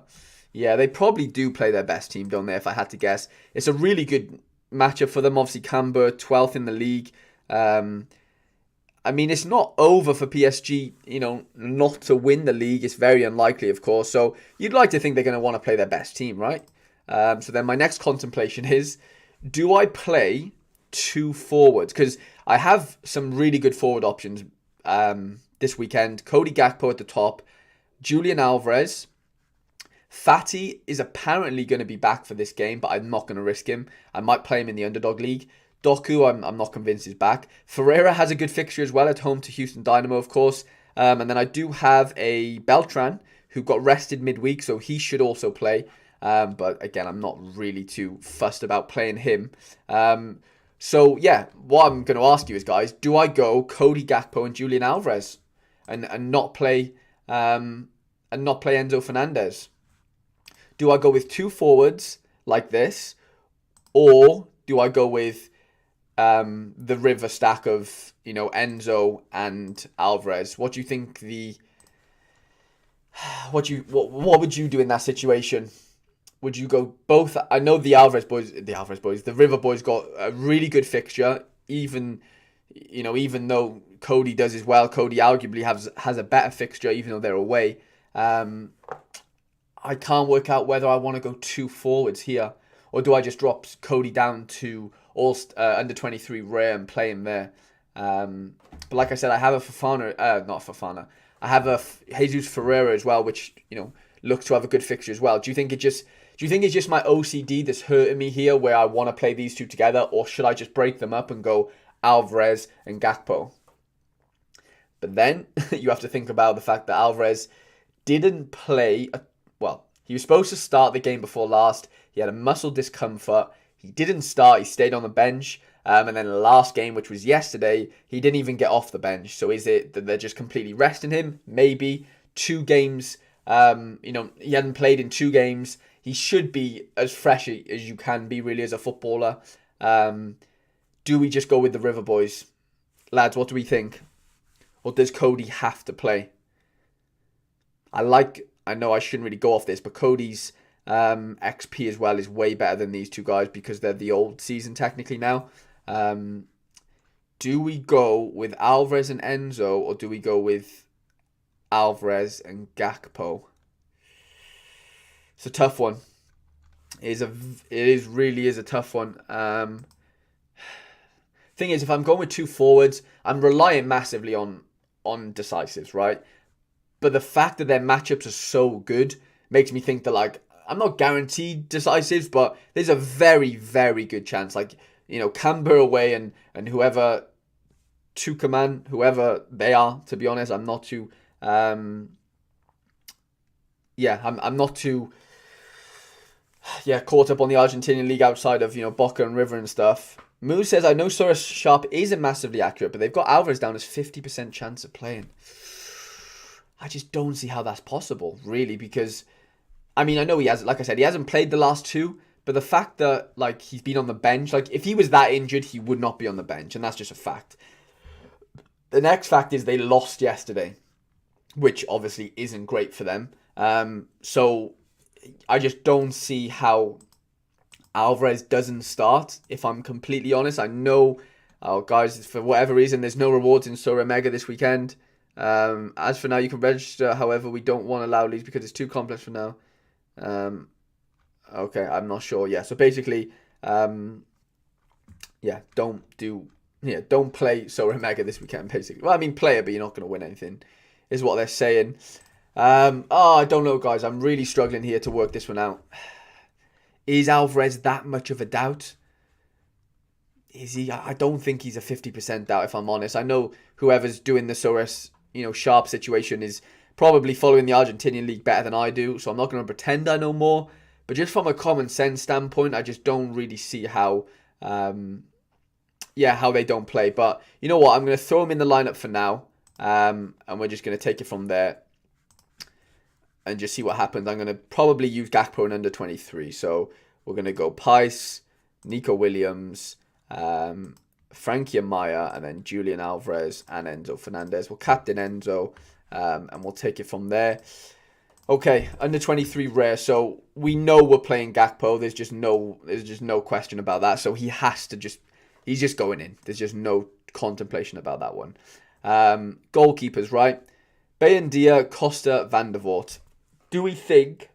Yeah, they probably do play their best team, don't they, if I had to guess. It's a really good matchup for them. Obviously, Camber, 12th in the league. I mean, it's not over for PSG, not to win the league. It's very unlikely, of course. So you'd like to think they're going to want to play their best team, right? So then my next contemplation is, do I play two forwards? Because I have some really good forward options this weekend. Cody Gakpo at the top. Julian Alvarez. Fati is apparently going to be back for this game, but I'm not going to risk him. I might play him in the underdog league. Doku, I'm not convinced is back. Ferreira has a good fixture as well at home to Houston Dynamo, of course. And then I do have a Beltran who got rested midweek, so he should also play. But again, I'm not really too fussed about playing him. So yeah, what I'm going to ask you is, guys, do I go Cody Gakpo and Julian Alvarez and not play Enzo Fernandez? Do I go with two forwards like this, or do I go with the river stack of Enzo and Alvarez? What do you think what would you do in that situation? Would you go both? I know the River boys got a really good fixture. Even though Cody does as well, Cody arguably has a better fixture, even though they're away. I can't work out whether I want to go two forwards here, or do I just drop Cody down to under 23 rare and play him there. But like I said, I have a I have a Jesus Ferreira as well, which looks to have a good fixture as well. Do you think it's just my OCD that's hurting me here, where I want to play these two together, or should I just break them up and go Alvarez and Gakpo? But then you have to think about the fact that Alvarez didn't play. He was supposed to start the game before last. He had a muscle discomfort. He didn't start. He stayed on the bench. And then the last game, which was yesterday, he didn't even get off the bench. So is it that they're just completely resting him? Maybe. 2 games. He hadn't played in 2 games. He should be as fresh as you can be, really, as a footballer. Do we just go with the River Boys? Lads, what do we think? Or does Cody have to play? I know I shouldn't really go off this, but Cody's XP as well is way better than these two guys because they're the old season technically now. Do we go with Alvarez and Enzo, or do we go with Alvarez and Gakpo? It's a tough one. It really is a tough one. Thing is, if I'm going with two forwards, I'm relying massively on decisives, right? But the fact that their matchups are so good makes me think that, I'm not guaranteed decisives, but there's a very, very good chance. Camber away and whoever, Tucaman, whoever they are, to be honest, I'm not too... I'm not too... caught up on the Argentinian league outside of, Boca and River and stuff. Moose says, I know Soros Sharp isn't massively accurate, but they've got Alvarez down as 50% chance of playing. I just don't see how that's possible, really, because, I know he has, like I said, he hasn't played the last 2, but the fact that, he's been on the bench, if he was that injured, he would not be on the bench, and that's just a fact. The next fact is they lost yesterday, which obviously isn't great for them. So I just don't see how Alvarez doesn't start, if I'm completely honest. I know, guys, for whatever reason, there's no rewards in Sorare Mega this weekend. As for now, you can register. However, we don't want to allow leagues because it's too complex for now. Okay, I'm not sure. Yeah, so basically, don't play Sorare Mega this weekend, basically. Well, I mean, play it, but you're not going to win anything, is what they're saying. I don't know, guys. I'm really struggling here to work this one out. Is Alvarez that much of a doubt? Is he? I don't think he's a 50% doubt, if I'm honest. I know whoever's doing the Sorare, sharp situation is probably following the Argentinian league better than I do, so I'm not going to pretend I know more. But just from a common sense standpoint, I just don't really see how, how they don't play. But you know what? I'm going to throw him in the lineup for now, and we're just going to take it from there and just see what happens. I'm going to probably use Gakpo in under 23. So we're going to go Pice, Nico Williams, Frankie Amaya, and then Julian Alvarez and Enzo Fernandez. We'll captain Enzo, and we'll take it from there. Okay, under 23 rare. So we know we're playing Gakpo. There's just no question about that. So he's just going in. There's just no contemplation about that one. Goalkeepers, right? Bayendia, Costa, Van der Voort. Do we think,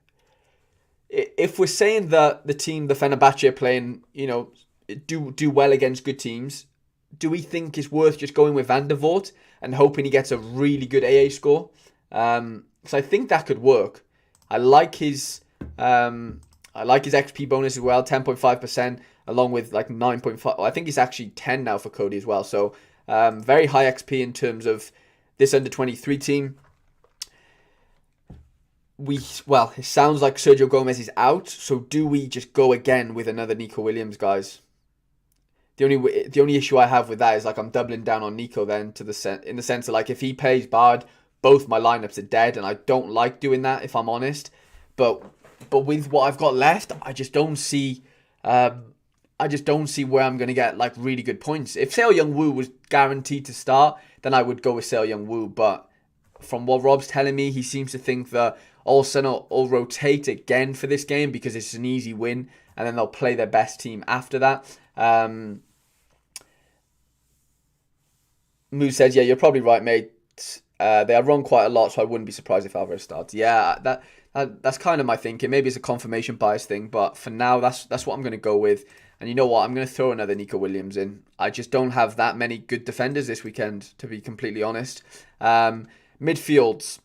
if we're saying that the team, the Fenerbahce are playing, do well against good teams, do we think it's worth just going with Van der Voort and hoping he gets a really good AA score? So I think that could work. I like his XP bonus as well, 10.5%, along with like 9.5. I think he's actually 10 now for Cody as well. So very high XP in terms of this under 23 team. It sounds like Sergio Gomez is out. So do we just go again with another Nico Williams, guys? The only issue I have with that is like I'm doubling down on Nico then in the sense of like if he plays bad, both my lineups are dead, and I don't like doing that if I'm honest. But with what I've got left, I just don't see where I'm going to get like really good points. If Seo Young-woo was guaranteed to start, then I would go with Seo Young-woo. But from what Rob's telling me, he seems to think that all of a sudden will rotate again for this game because it's an easy win, and then they'll play their best team after that. Moose says, yeah, you're probably right, mate. They are wrong quite a lot, so I wouldn't be surprised if Alvarez starts. Yeah, that's kind of my thinking. Maybe it's a confirmation bias thing, but for now, that's what I'm going to go with. And you know what? I'm going to throw another Nico Williams in. I just don't have that many good defenders this weekend, to be completely honest. Midfields,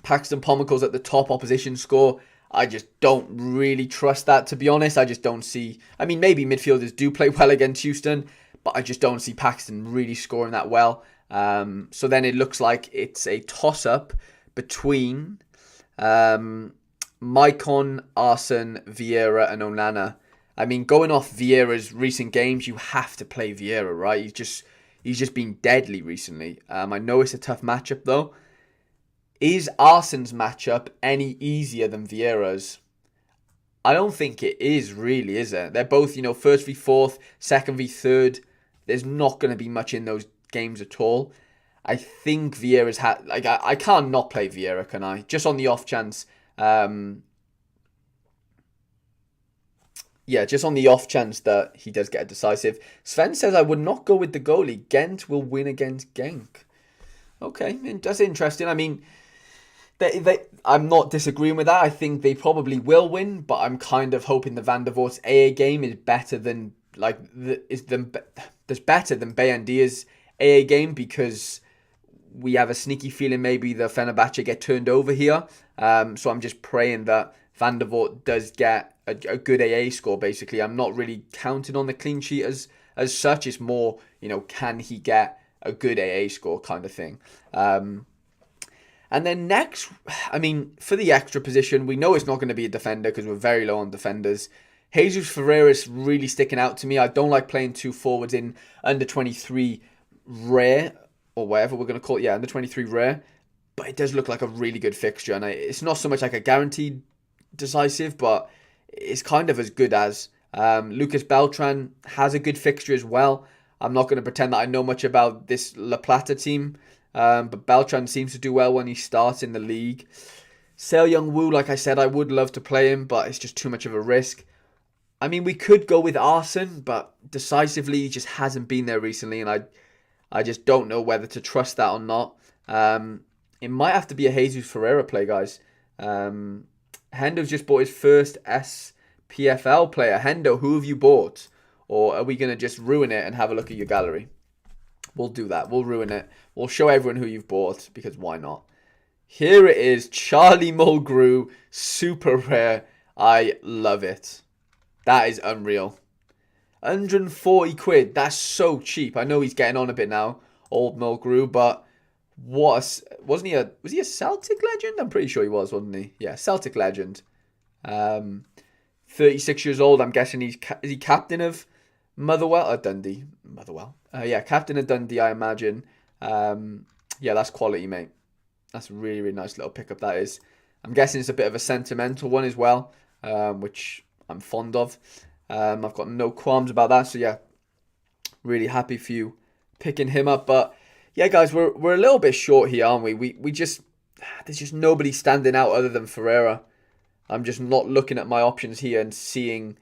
Paxton Pomacle's at the top opposition score. I just don't really trust that, to be honest. I just don't see... I mean, maybe midfielders do play well against Houston, but I just don't see Paxton really scoring that well. So then it looks like it's a toss-up between Maicon, Arsene, Vieira, and Onana. I mean, going off Vieira's recent games, you have to play Vieira, right? He's just been deadly recently. I know it's a tough matchup, though. Is Arsene's matchup any easier than Vieira's? I don't think it is, really, is it? They're both, first v fourth, second v third. There's not going to be much in those games at all. I think Vieira's I can't not play Vieira, can I? Just on the off chance. Just on the off chance that he does get a decisive. Sven says, I would not go with the goalie. Ghent will win against Genk. Okay, that's interesting. I mean, I'm not disagreeing with that. I think they probably will win, but I'm kind of hoping the Van der Voort's AA game is better than better than Bayendia's AA game, because we have a sneaky feeling maybe the Fenerbahce get turned over here. So I'm just praying that Van der Voort does get a good AA score, basically. I'm not really counting on the clean sheet as such. It's more, can he get a good AA score kind of thing. And then next, I mean, for the extra position, we know it's not going to be a defender because we're very low on defenders. Jesus Ferreira is really sticking out to me. I don't like playing two forwards in under 23 rare, or whatever we're going to call it. Yeah, under 23 rare. But it does look like a really good fixture. And it's not so much like a guaranteed decisive, but it's kind of as good as. Lucas Beltran has a good fixture as well. I'm not going to pretend that I know much about this La Plata team. But Beltran seems to do well when he starts in the league. Seo Young-woo, like I said, I would love to play him, but it's just too much of a risk. I mean, we could go with Arsene, but decisively he just hasn't been there recently, and I just don't know whether to trust that or not. It might have to be a Jesus Ferreira play, guys. Hendo's just bought his first SPFL player. Hendo, who have you bought? Or are we going to just ruin it and have a look at your gallery? We'll do that. We'll ruin it. We'll show everyone who you've bought, because why not? Here it is. Charlie Mulgrew. Super rare. I love it. That is unreal. 140 quid. That's so cheap. I know he's getting on a bit now, old Mulgrew, but was he a Celtic legend? I'm pretty sure he was, wasn't he? Yeah, Celtic legend. 36 years old. I'm guessing is he captain of Motherwell or Dundee? Motherwell. Yeah, captain of Dundee, I imagine. Yeah, that's quality, mate. That's a really, really nice little pickup, that is. I'm guessing it's a bit of a sentimental one as well, which I'm fond of. I've got no qualms about that. So, yeah, really happy for you picking him up. But, yeah, guys, we're a little bit short here, aren't we? We just... There's just nobody standing out other than Ferreira. I'm just not looking at my options here and seeing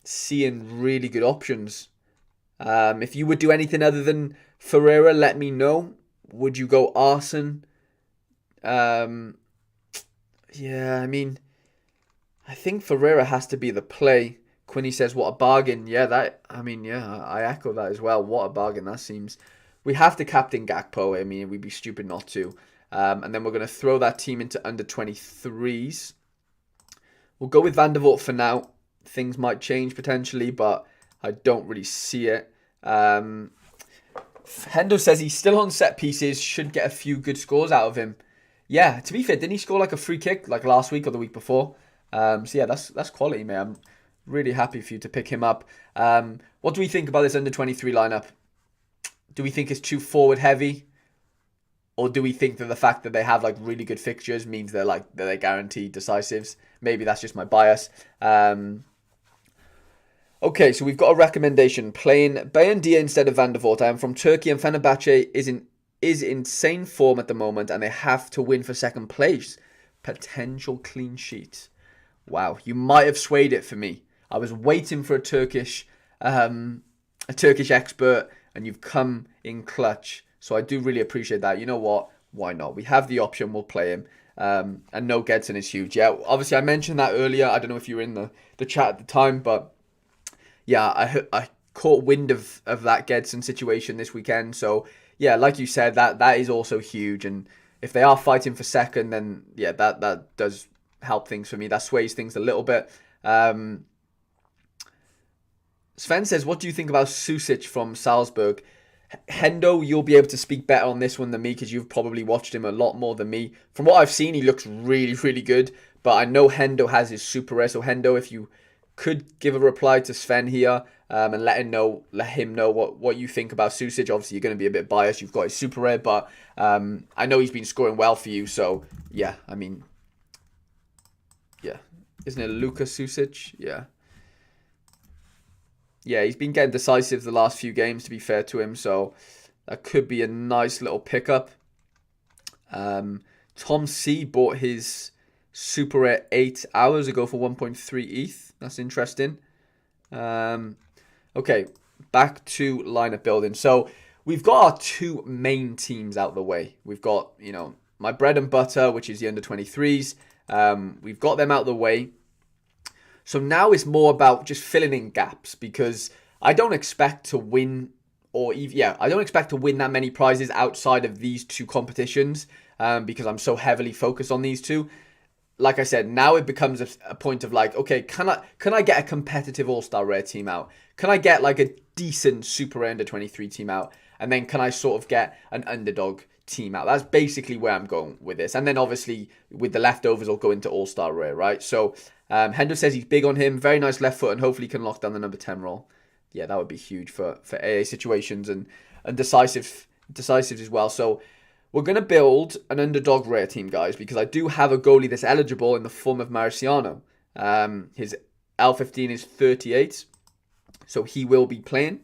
really good options. If you would do anything other than Ferreira, let me know. Would you go Arsene? Yeah, I mean, I think Ferreira has to be the play. Quinny says, what a bargain. Yeah, I echo that as well. What a bargain that seems. We have to captain Gakpo. I mean, we'd be stupid not to. And then we're going to throw that team into under 23s. We'll go with Van der Voort for now. Things might change potentially, but I don't really see it. Hendo says he's still on set pieces. Should get a few good scores out of him. Yeah, to be fair, didn't he score like a free kick like last week or the week before? So yeah, that's quality, man. I'm really happy for you to pick him up. What do we think about this under 23 lineup? Do we think it's too forward heavy? Or do we think that the fact that they have like really good fixtures means they're guaranteed decisives? Maybe that's just my bias. Okay, so we've got a recommendation. Playing Bayendier instead of Van der Voort. I am from Turkey and Fenerbahce is insane form at the moment and they have to win for second place. Potential clean sheet. Wow, you might have swayed it for me. I was waiting for a Turkish expert and you've come in clutch. So I do really appreciate that. You know what? Why not? We have the option. We'll play him. And no Gedson is huge. Yeah, obviously I mentioned that earlier. I don't know if you were in the chat at the time, but yeah, I caught wind of that Gedson situation this weekend. So yeah, like you said, that is also huge. And if they are fighting for second, then yeah, that does help things for me. That sways things a little bit. Sven says, what do you think about Susic from Salzburg? Hendo, you'll be able to speak better on this one than me because you've probably watched him a lot more than me. From what I've seen, he looks really, really good. But I know Hendo has his super rare. So Hendo, if you could give a reply to Sven here and let him know what you think about Susic. Obviously, you're going to be a bit biased. You've got his super rare, but I know he's been scoring well for you. So yeah, I mean, yeah, isn't it Luka Susic? Yeah. Yeah, he's been getting decisive the last few games, to be fair to him. So that could be a nice little pickup. Tom C bought his super rare 8 hours ago for 1.3 ETH. That's interesting. Okay, back to lineup building. So we've got our two main teams out the way. We've got, my bread and butter, which is the under 23s. We've got them out the way. So now it's more about just filling in gaps because I don't expect to win I don't expect to win that many prizes outside of these two competitions because I'm so heavily focused on these two. Like I said, now it becomes a point of like, okay, can I get a competitive all-star rare team out? Can I get like a decent super rare under 23 team out? And then can I sort of get an underdog team out? That's basically where I'm going with this. And then obviously with the leftovers, I'll go into all-star rare, right? So Hendo says he's big on him. Very nice left foot and hopefully can lock down the number 10 role. Yeah, that would be huge for AA situations and decisives as well. So we're going to build an underdog rare team, guys, because I do have a goalie that's eligible in the form of Marciano. His L15 is 38, so he will be playing.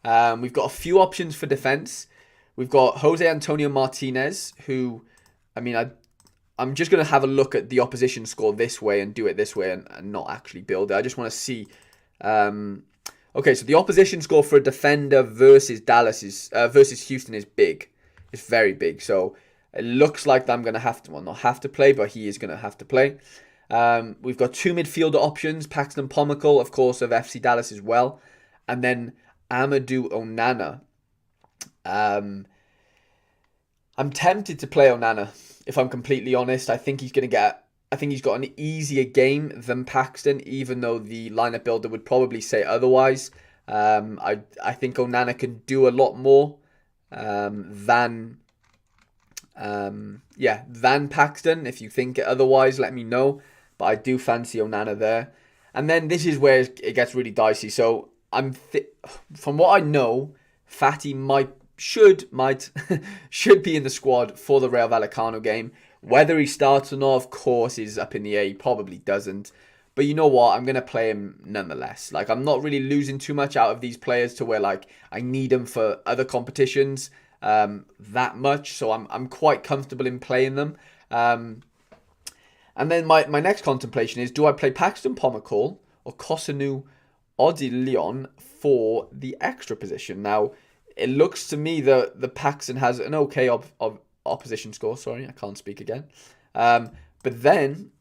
We've got a few options for defense. We've got Jose Antonio Martinez, who, I mean, I'm just going to have a look at the opposition score this way and do it this way and not actually build it. I just want to see. Okay, so the opposition score for a defender versus Dallas is versus Houston is big. It's very big. So it looks like I'm going to have to, well, not have to play, but he is going to have to play. We've got 2 midfielder options, Paxton Pomykal, of course, of FC Dallas as well. And then Amadou Onana. I'm tempted to play Onana, if I'm completely honest. I think he's got an easier game than Paxton, even though the lineup builder would probably say otherwise. I think Onana can do a lot more than Paxton. If you think otherwise, let me know. But I do fancy Onana there. And then this is where it gets really dicey. So from what I know, Fatty should be in the squad for the Rayo Vallecano game. Whether he starts or not, of course, is up in the air. He probably doesn't. But you know what? I'm going to play him nonetheless. Like, I'm not really losing too much out of these players to where, like, I need them for other competitions that much. So I'm quite comfortable in playing them. And then my next contemplation is, do I play Paxton Pomykal or Kosunu Odilion for the extra position? Now, it looks to me that the Paxton has an okay opposition score. Sorry, I can't speak again. But then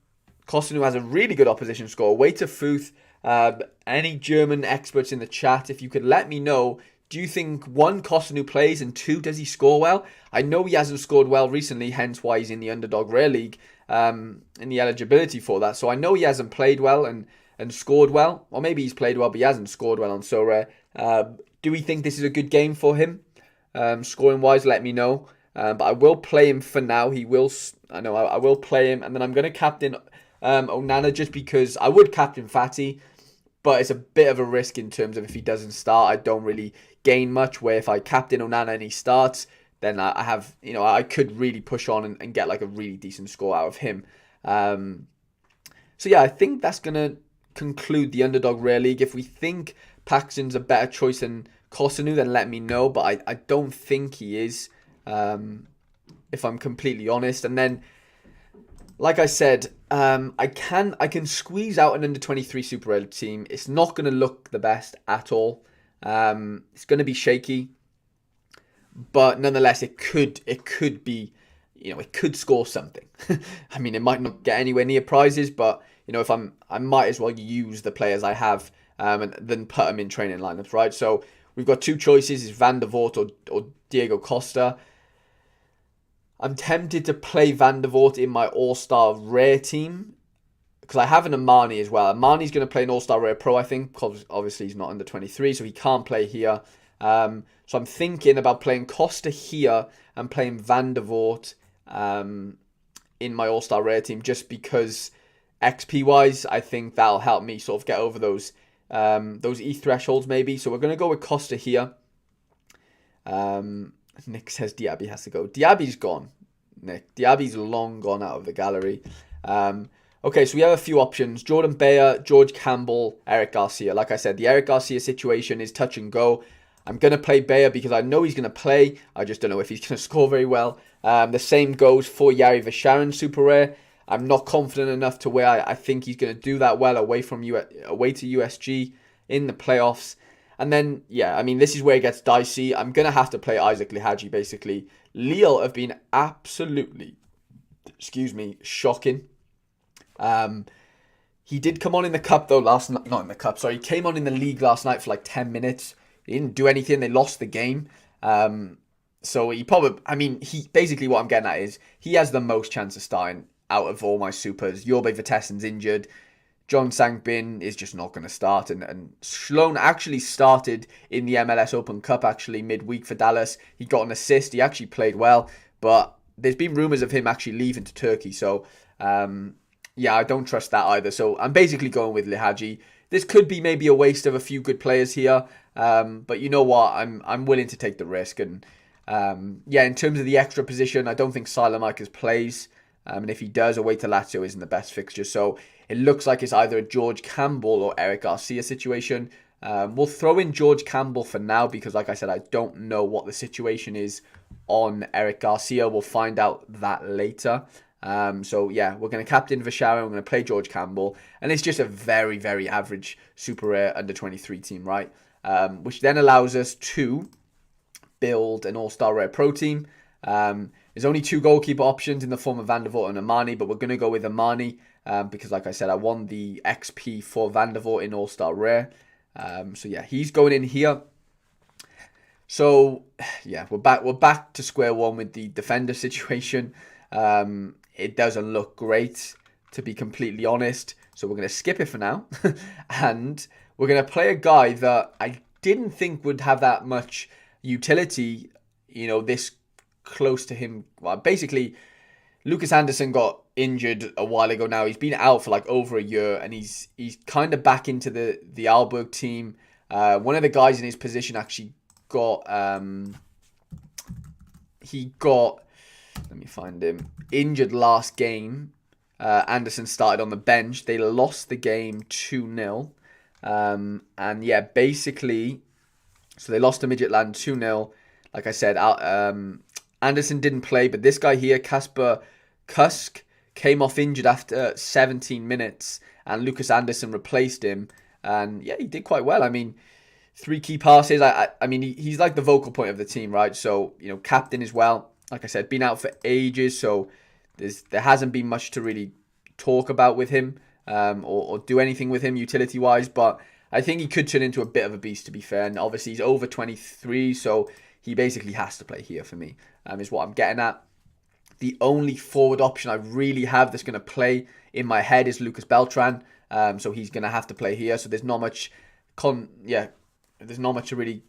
Kosunu has a really good opposition score. Away to Futh. Any German experts in the chat, if you could let me know, do you think 1, Kosunu plays, and 2, does he score well? I know he hasn't scored well recently, hence why he's in the Underdog Rare League, in the eligibility for that. So I know he hasn't played well and scored well. Or maybe he's played well, but he hasn't scored well on Sorare. Do we think this is a good game for him? Scoring-wise, let me know. But I will play him for now. I will play him. And then I'm going to captain Onana just because I would captain Fatty. But it's a bit of a risk in terms of if he doesn't start, I don't really gain much. Where if I captain Onana and he starts, then I could really push on and get like a really decent score out of him. So yeah, I think that's going to conclude the Underdog Rare League. If we think Paxton's a better choice than Kosunu, then let me know. But I don't think he is, if I'm completely honest. And then, like I said, I can squeeze out an under-23 Super Rare team. It's not going to look the best at all. It's going to be shaky. But nonetheless, it could be, it could score something. I mean, it might not get anywhere near prizes, but if I might as well use the players I have and then put them in training lineups, right? So we've got 2 choices: is Van der Voort or Diego Costa. I'm tempted to play Van der Voort in my All-Star Rare team because I have an Amani as well. Amani's going to play an All-Star Rare Pro, I think, because obviously he's not under 23, so he can't play here. So I'm thinking about playing Costa here and playing Van der Voort in my All-Star Rare team just because XP-wise, I think that'll help me sort of get over those E thresholds maybe. So we're going to go with Costa here. Nick says Diaby has to go. Diaby's gone, Nick. Diaby's long gone out of the gallery. Okay, so we have a few options. Jordan Bayer, George Campbell, Eric Garcia. Like I said, the Eric Garcia situation is touch and go. I'm going to play Bayer because I know he's going to play. I just don't know if he's going to score very well. The same goes for Yari Visharan Super Rare. I'm not confident enough to where I think he's going to do that well away to USG in the playoffs. And then, yeah, I mean, this is where it gets dicey. I'm going to have to play Isaac Lihaji, basically. Lille have been absolutely, shocking. He did come on in the cup, though, last night. Not in the cup, sorry. He came on in the league last night for like 10 minutes. He didn't do anything. They lost the game. So he basically what I'm getting at is he has the most chance of starting out of all my supers. Jorbe Vertessen's injured. John Sangbin is just not going to start. And Sloan actually started in the MLS Open Cup actually midweek for Dallas. He got an assist. He actually played well. But there's been rumours of him actually leaving to Turkey. So, yeah, I don't trust that either. So I'm basically going with Lihaji. This could be maybe a waste of a few good players here. But you know what? I'm willing to take the risk. And in terms of the extra position, I don't think Silamakers plays. And if he does, away to Lazio isn't the best fixture. So it looks like it's either a George Campbell or Eric Garcia situation. We'll throw in George Campbell for now because, like I said, I don't know what the situation is on Eric Garcia. We'll find out that later. So yeah, we're going to captain Vieira, we're going to play George Campbell, and it's just a very, very average super rare under 23 team, right? Which then allows us to build an all-star rare pro team. There's only 2 goalkeeper options in the form of Van der Voort and Amani, but we're going to go with Amani because, like I said, I won the XP for Van der Voort in all-star rare. So yeah, he's going in here. So yeah, we're back to square one with the defender situation. It doesn't look great, to be completely honest. So we're going to skip it for now. And we're going to play a guy that I didn't think would have that much utility, this close to him. Well, basically, Lucas Anderson got injured a while ago now. He's been out for like over a year, and he's kind of back into the Aalborg team. One of the guys in his position actually got... let me find him. Injured last game. Anderson started on the bench. They lost the game 2-0. And yeah, basically, so they lost to Midtjylland 2-0. Like I said, Anderson didn't play, but this guy here, Kasper Kusk, came off injured after 17 minutes, and Lucas Anderson replaced him. And yeah, he did quite well. I mean, 3 key passes. I mean, he's like the vocal point of the team, right? So, captain as well. Like I said, been out for ages, so there hasn't been much to really talk about with him or do anything with him utility-wise, but I think he could turn into a bit of a beast, to be fair, and obviously he's over 23, so he basically has to play here for me, is what I'm getting at. The only forward option I really have that's going to play in my head is Lucas Beltran, so he's going to have to play here, so there's not much there's not much to really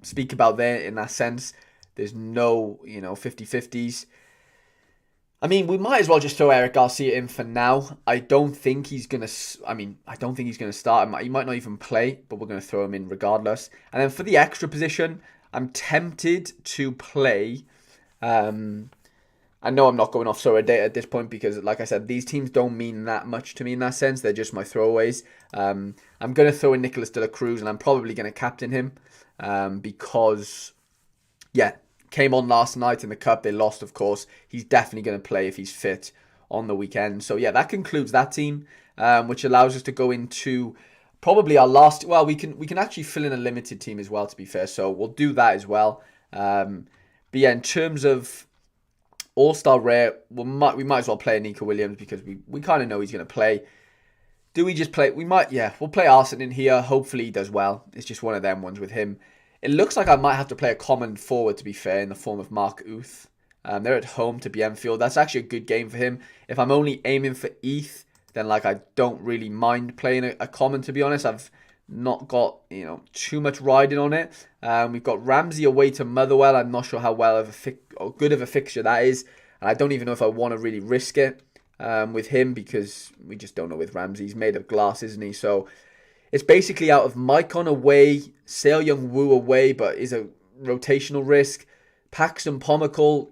speak about there in that sense. There's no, 50-50s. I mean, we might as well just throw Eric Garcia in for now. I don't think he's going to start. He might not even play, but we're going to throw him in regardless. And then for the extra position, I'm tempted to play. I know I'm not going off Sorare data at this point because, like I said, these teams don't mean that much to me in that sense. They're just my throwaways. I'm going to throw in Nicolas de la Cruz, and I'm probably going to captain him because, came on last night in the Cup. They lost, of course. He's definitely going to play if he's fit on the weekend. So, yeah, that concludes that team, which allows us to go into probably our last... Well, we can actually fill in a limited team as well, to be fair. So, we'll do that as well. But, yeah, in terms of All-Star Rare, we might as well play Nico Williams because we kind of know he's going to play. Do we just play... we'll play Arsene in here. Hopefully he does well. It's just one of them ones with him. It looks like I might have to play a common forward, to be fair, in the form of Mark Uth. They're at home to Bienfield. That's actually a good game for him. If I'm only aiming for ETH, then I don't really mind playing a common, to be honest. I've not got too much riding on it. We've got Ramsey away to Motherwell. I'm not sure how good of a fixture that is. And I don't even know if I want to really risk it with him because we just don't know with Ramsey. He's made of glass, isn't he? So... it's basically out of Maicon away, Sale Young-woo away, but is a rotational risk, Paxton Pomykal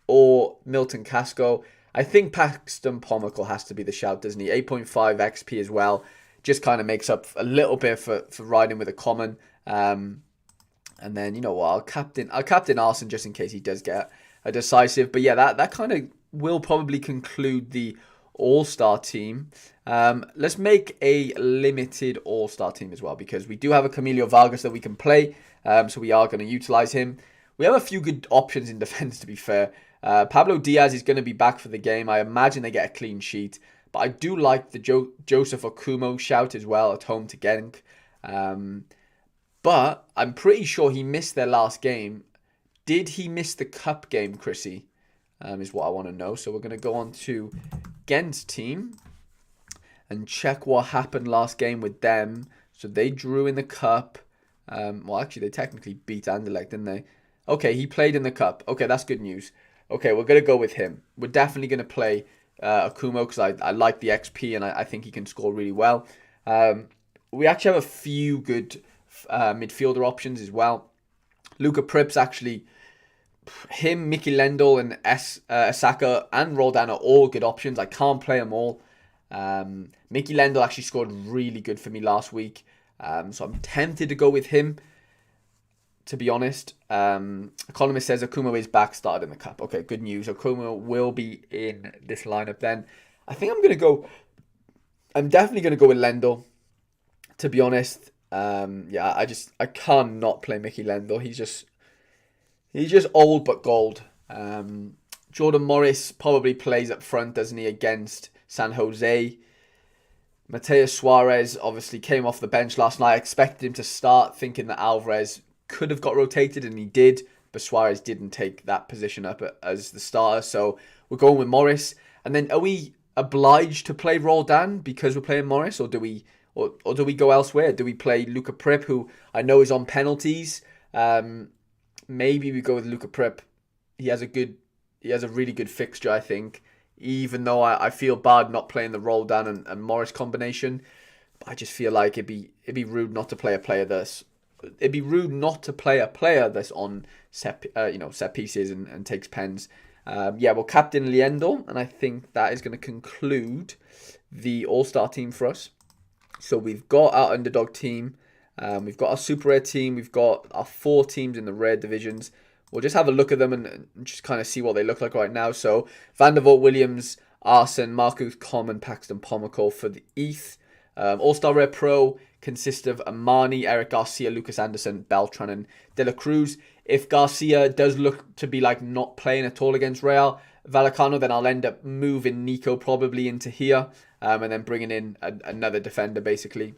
or Milton Casco. I think Paxton Pomykal has to be the shout, doesn't he? 8.5 XP as well. Just kind of makes up a little bit for riding with a common. And then, you know what, I'll captain Arsene just in case he does get a decisive. But yeah, that kind of will probably conclude the All-Star team. Let's make a limited All-Star team as well because we do have a Camilo Vargas that we can play, so we are going to utilize him. We have a few good options in defense, to be fair. Pablo Diaz is going to be back for the game. I imagine they get a clean sheet, but I do like the Joseph Okumo shout as well at home to Genk. But I'm pretty sure he missed their last game. Did he miss the Cup game, Chrissy? Is what I want to know. So we're going to go on to Ghent's team and check what happened last game with them. So they drew in the Cup. Well, actually, they technically beat Anderlecht, didn't they? Okay, he played in the Cup. Okay, that's good news. Okay, we're going to go with him. We're definitely going to play Akumo because I like the XP and I think he can score really well. We actually have a few good midfielder options as well. Luca Prips actually... him, Mickey Lendl, and Asaka and Roldan are all good options. I can't play them all. Mickey Lendl actually scored really good for me last week. So I'm tempted to go with him. to be honest. Economist says Akumo is back, started in the cup. Okay, good news. Akumo will be in this lineup then. I think I'm definitely going to go with Lendl, to be honest. I cannot play Mickey Lendl. He's just old but gold. Jordan Morris probably plays up front, doesn't he, against San Jose. Mateus Suarez obviously came off the bench last night. I expected him to start, thinking that Alvarez could have got rotated, and he did, but Suarez didn't take that position up as the starter. So we're going with Morris. And then are we obliged to play Roldan because we're playing Morris, or do we go elsewhere? Do we play Luka Prip, who I know is on penalties? Maybe we go with Luka Prip. He has a really good fixture, I think. Even though I feel bad not playing the Roldan and Morris combination, but I just feel like it'd be rude not to play a player that's on set pieces and takes pens. We'll captain Liendo, and I think that is going to conclude the All-Star team for us. So we've got our underdog team, we've got our super rare team, we've got our 4 teams in the rare divisions. We'll just have a look at them and just kind of see what they look like right now. So Van der Voort, Williams, Arsen, Marcus Common, Paxton Pomykal for the ETH. All-Star Rare Pro consists of Amani, Eric Garcia, Lucas Anderson, Beltran, and De La Cruz. If Garcia does look to be like not playing at all against Real Vallecano, then I'll end up moving Nico probably into here, and then bringing in another defender basically,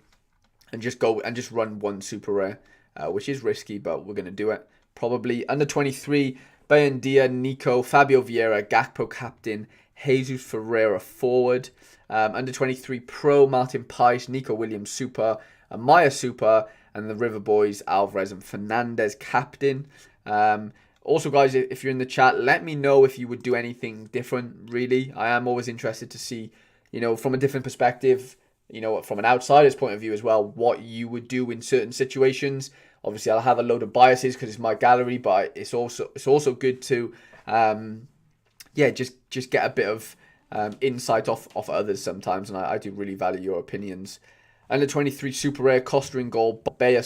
and just run one super rare, which is risky, but we're going to do it. Probably under 23, Bayandia, Nico, Fabio Vieira, Gakpo captain, Jesus Ferreira forward. Under 23 Pro, Martin Pais, Nico Williams super, Amaya super, and the River Boys, Alvarez and Fernandez captain. Also, guys, if you're in the chat, let me know if you would do anything different, really. I am always interested to see, from a different perspective, from an outsider's point of view as well, what you would do in certain situations. Obviously, I'll have a load of biases because it's my gallery, but it's also good to, just get a bit of insight off others sometimes, and I do really value your opinions. Under 23 super rare, Costa in goal, Bea,